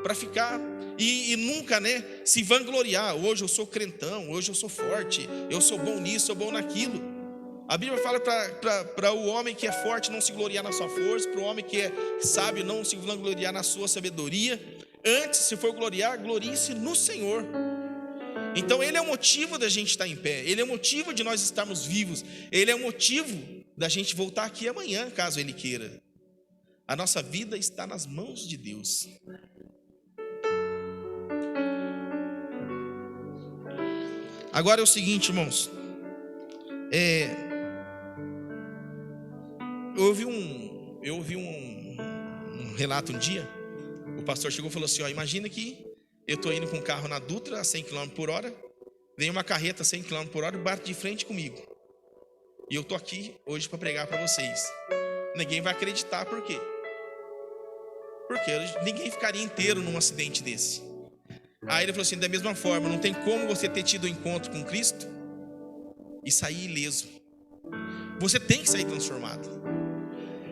para ficar e nunca, né, se vangloriar. Hoje eu sou crentão, hoje eu sou forte, eu sou bom nisso, sou bom naquilo. A Bíblia fala para o homem que é forte não se gloriar na sua força, para o homem que é sábio não se vangloriar na sua sabedoria. Antes, se for gloriar, glorie-se no Senhor. Então ele é o motivo da gente estar em pé, ele é o motivo de nós estarmos vivos, ele é o motivo da gente voltar aqui amanhã, caso ele queira. A nossa vida está nas mãos de Deus. Agora é o seguinte, irmãos, eu ouvi um relato um dia. O pastor chegou e falou assim: imagina que eu estou indo com um carro na Dutra a 100 km por hora, vem uma carreta a 100 km por hora e bate de frente comigo. E eu estou aqui hoje para pregar para vocês. Ninguém vai acreditar, por quê? Porque ninguém ficaria inteiro num acidente desse. Aí ele falou assim: da mesma forma, não tem como você ter tido um encontro com Cristo e sair ileso. Você tem que sair transformado.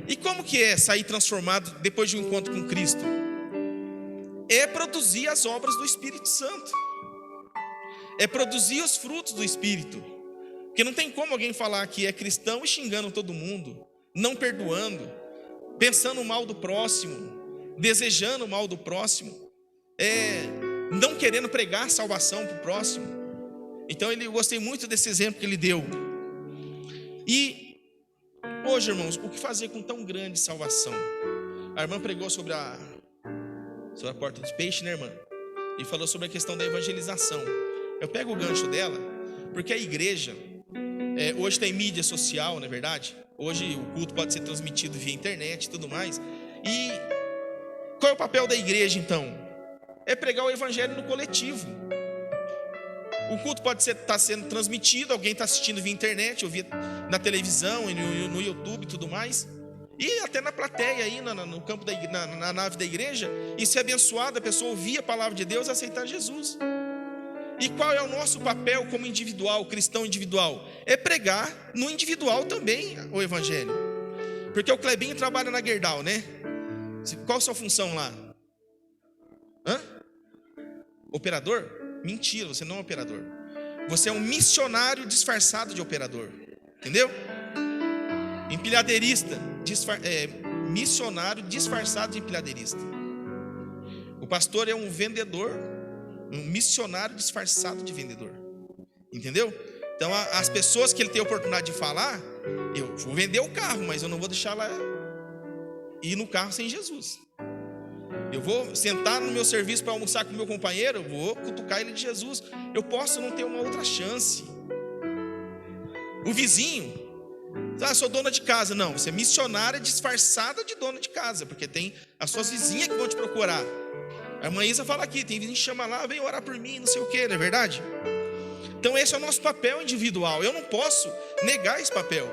E como que é sair transformado depois de um encontro com Cristo? É produzir as obras do Espírito Santo. É produzir os frutos do Espírito. Porque não tem como alguém falar que é cristão e xingando todo mundo, não perdoando, pensando mal do próximo, desejando o mal do próximo, não querendo pregar salvação para o próximo. Então eu gostei muito desse exemplo que ele deu. E hoje, irmãos, o que fazer com tão grande salvação? A irmã pregou sobre a porta dos peixes, né, irmã? E falou sobre a questão da evangelização. Eu pego o gancho dela, porque a igreja, hoje tem mídia social, não é verdade? Hoje o culto pode ser transmitido via internet e tudo mais. E qual é o papel da igreja, então? É pregar o evangelho no coletivo. O culto pode estar sendo transmitido, alguém está assistindo via internet, ou via na televisão, no YouTube e tudo mais. E até na plateia aí, no campo na nave da igreja, e ser abençoada, a pessoa ouvir a palavra de Deus e aceitar Jesus. E qual é o nosso papel como individual, cristão individual? É pregar no individual também o evangelho. Porque o Clebinho trabalha na Gerdau, né? Qual a sua função lá? Operador? Mentira, você não é operador. Você é um missionário disfarçado de operador. Entendeu? Empilhadeirista, missionário disfarçado de empilhadeirista. O pastor é um vendedor, um missionário disfarçado de vendedor. Entendeu? Então as pessoas que ele tem a oportunidade de falar, eu vou vender o carro, mas eu não vou deixar ela ir no carro sem Jesus. Eu vou sentar no meu serviço para almoçar com o meu companheiro, eu vou cutucar ele de Jesus. Eu posso não ter uma outra chance. O vizinho, sou dona de casa. Não, você é missionária disfarçada de dona de casa, porque tem as suas vizinhas que vão te procurar. A irmã Isa fala aqui, tem vizinho que chama lá, vem orar por mim, não sei o que, não é verdade? Então esse é o nosso papel individual. Eu não posso negar esse papel.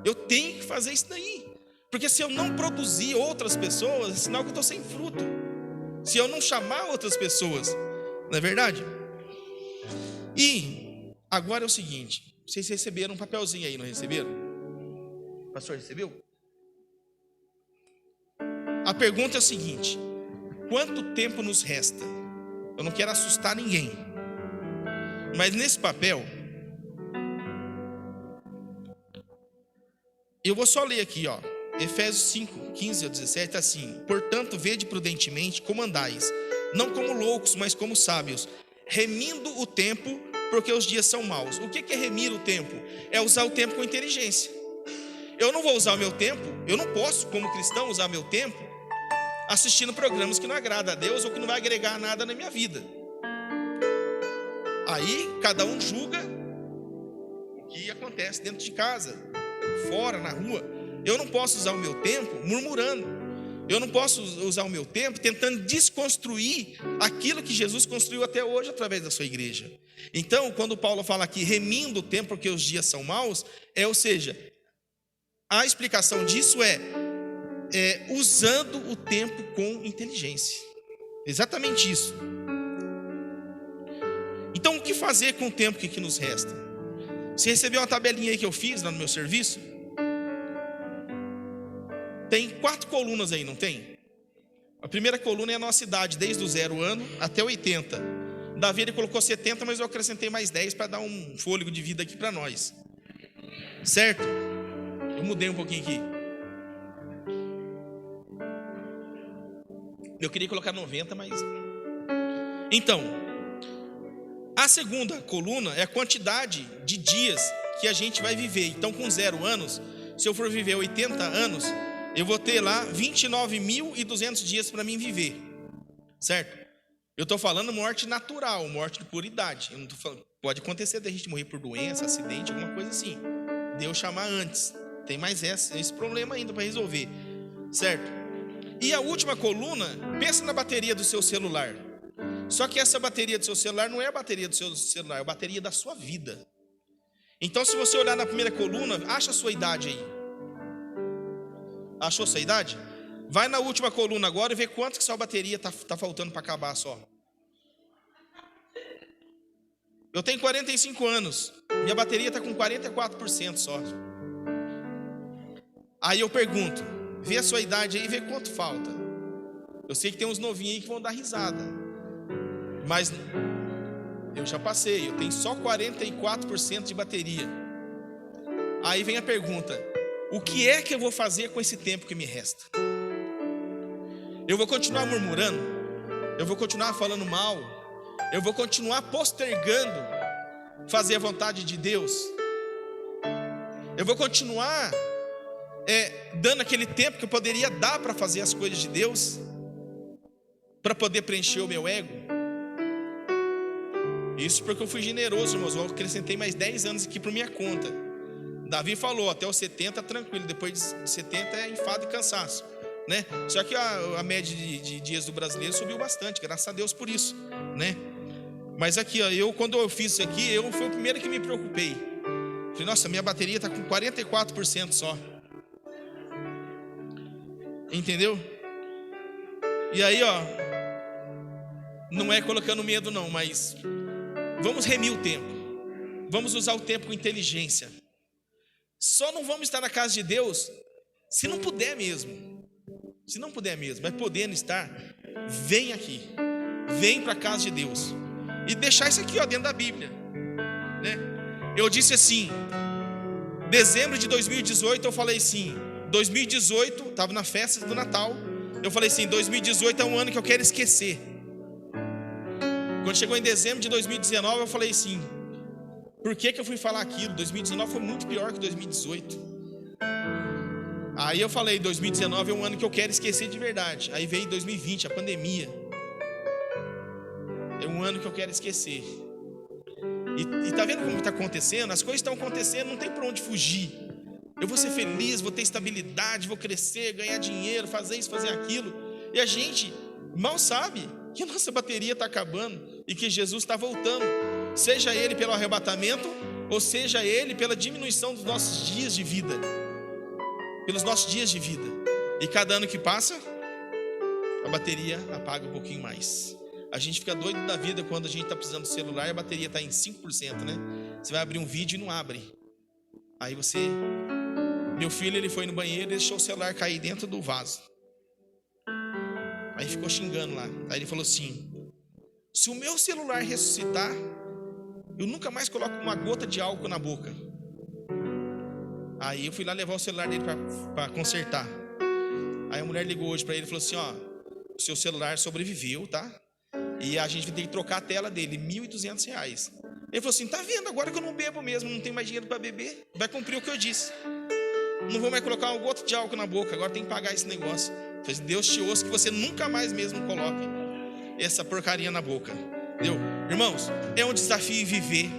Eu tenho que fazer isso daí. Porque se eu não produzir outras pessoas, é sinal que eu estou sem fruto. Se eu não chamar outras pessoas, não é verdade? E agora é o seguinte, vocês receberam um papelzinho aí, não receberam? O pastor recebeu? A pergunta é o seguinte: quanto tempo nos resta? Eu não quero assustar ninguém, mas nesse papel eu vou só ler aqui, ó. Efésios 5, 15 ao 17, está assim: portanto, vede prudentemente como andais, não como loucos, mas como sábios, remindo o tempo, porque os dias são maus. O que é remir o tempo? É usar o tempo com inteligência. Eu não vou usar o meu tempo, eu não posso, como cristão, usar meu tempo assistindo programas que não agradam a Deus ou que não vai agregar nada na minha vida. Aí, cada um julga o que acontece dentro de casa, fora, na rua. Eu não posso usar o meu tempo murmurando. Eu não posso usar o meu tempo tentando desconstruir aquilo que Jesus construiu até hoje através da sua igreja. Então, quando Paulo fala aqui, remindo o tempo porque os dias são maus, ou seja, a explicação disso é usando o tempo com inteligência. Exatamente isso. Então, o que fazer com o tempo que nos resta? Você recebeu uma tabelinha aí que eu fiz lá no meu serviço? Tem 4 colunas aí, não tem? A primeira coluna é a nossa idade, desde o 0 ano até 80. Davi ele colocou 70, mas eu acrescentei mais 10 para dar um fôlego de vida aqui para nós. Certo? Eu mudei um pouquinho aqui. Eu queria colocar 90, mas... Então, a segunda coluna é a quantidade de dias que a gente vai viver. Então, com 0 anos, se eu for viver 80 anos... eu vou ter lá 29.200 dias para mim viver, certo? Eu estou falando morte natural, morte por idade. Eu não tô falando, pode acontecer da gente morrer por doença, acidente, alguma coisa assim. Deus chamar antes. Tem mais esse problema ainda para resolver, certo? E a última coluna, pensa na bateria do seu celular. Só que essa bateria do seu celular não é a bateria do seu celular, é a bateria da sua vida. Então, se você olhar na primeira coluna, acha a sua idade aí. Achou sua idade? Vai na última coluna agora e vê quanto que sua bateria tá faltando para acabar só. Eu tenho 45 anos. Minha bateria está com 44% só. Aí eu pergunto, vê a sua idade aí e vê quanto falta. Eu sei que tem uns novinhos aí que vão dar risada, mas eu já passei, eu tenho só 44% de bateria. Aí vem a pergunta, o que é que eu vou fazer com esse tempo que me resta? Eu vou continuar murmurando? Eu vou continuar falando mal? Eu vou continuar postergando fazer a vontade de Deus? Eu vou continuar dando aquele tempo que eu poderia dar para fazer as coisas de Deus, para poder preencher o meu ego? Isso porque eu fui generoso, irmãos. Eu acrescentei mais 10 anos aqui por minha conta. Davi falou, até os 70 tranquilo, depois de 70 é enfado e cansaço, né? Só que a média de dias do brasileiro subiu bastante, graças a Deus por isso, né? Mas aqui, ó, quando eu fiz isso aqui, eu fui o primeiro que me preocupei. Falei, nossa, minha bateria está com 44% só. Entendeu? E aí, ó, não é colocando medo não, mas vamos remir o tempo. Vamos usar o tempo com inteligência. Só não vamos estar na casa de Deus se não puder mesmo. Se não puder mesmo, mas podendo estar, vem aqui. Vem para a casa de Deus. E deixar isso aqui, ó, dentro da Bíblia, né? Eu disse assim, dezembro de 2018, eu falei assim, 2018, estava na festa do Natal, eu falei assim, 2018 é um ano que eu quero esquecer. Quando chegou em dezembro de 2019, eu falei assim, por que eu fui falar aquilo? 2019 foi muito pior que 2018. Aí eu falei, 2019 é um ano que eu quero esquecer de verdade. Aí veio 2020, a pandemia. É um ano que eu quero esquecer. E tá vendo como está acontecendo? As coisas estão acontecendo, não tem para onde fugir. Eu vou ser feliz, vou ter estabilidade, vou crescer, ganhar dinheiro, fazer isso, fazer aquilo. E a gente mal sabe que a nossa bateria está acabando e que Jesus está voltando. Seja Ele pelo arrebatamento, ou seja Ele pela diminuição dos nossos dias de vida. Pelos nossos dias de vida. E cada ano que passa, a bateria apaga um pouquinho mais. A gente fica doido da vida quando a gente está precisando do celular e a bateria está em 5%, né? Você vai abrir um vídeo e não abre. Aí você... Meu filho, ele foi no banheiro e deixou o celular cair dentro do vaso. Aí ficou xingando lá. Aí ele falou assim, se o meu celular ressuscitar, eu nunca mais coloco uma gota de álcool na boca. Aí eu fui lá levar o celular dele para consertar. Aí a mulher ligou hoje para ele e falou assim, ó, o seu celular sobreviveu, tá? E a gente vai ter que trocar a tela dele, R$1.200. Ele falou assim, tá vendo, agora que eu não bebo mesmo, não tenho mais dinheiro para beber, vai cumprir o que eu disse. Não vou mais colocar uma gota de álcool na boca, agora tem que pagar esse negócio. Eu falei, Deus te ouça que você nunca mais mesmo coloque essa porcaria na boca. Entendeu? Irmãos, é um desafio viver.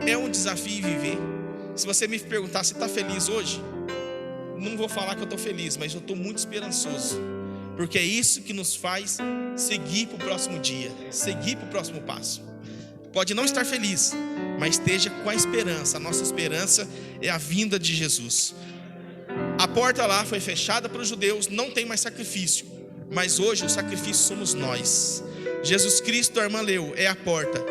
É um desafio viver. Se você me perguntar se está feliz hoje, não vou falar que eu estou feliz, mas eu estou muito esperançoso. Porque é isso que nos faz seguir para o próximo dia, seguir para o próximo passo. Pode não estar feliz, mas esteja com a esperança. A nossa esperança é a vinda de Jesus. A porta lá foi fechada para os judeus, não tem mais sacrifício. Mas hoje o sacrifício somos nós. Jesus Cristo, a irmã leu, é a porta.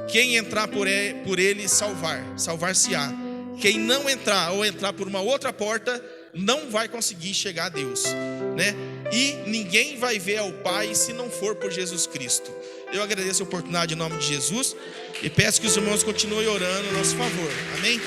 Quem entrar por ele, salvar-se-á. Quem não entrar ou entrar por uma outra porta, não vai conseguir chegar a Deus, né? E ninguém vai ver ao Pai se não for por Jesus Cristo. Eu agradeço a oportunidade em nome de Jesus e peço que os irmãos continuem orando a nosso favor. Amém?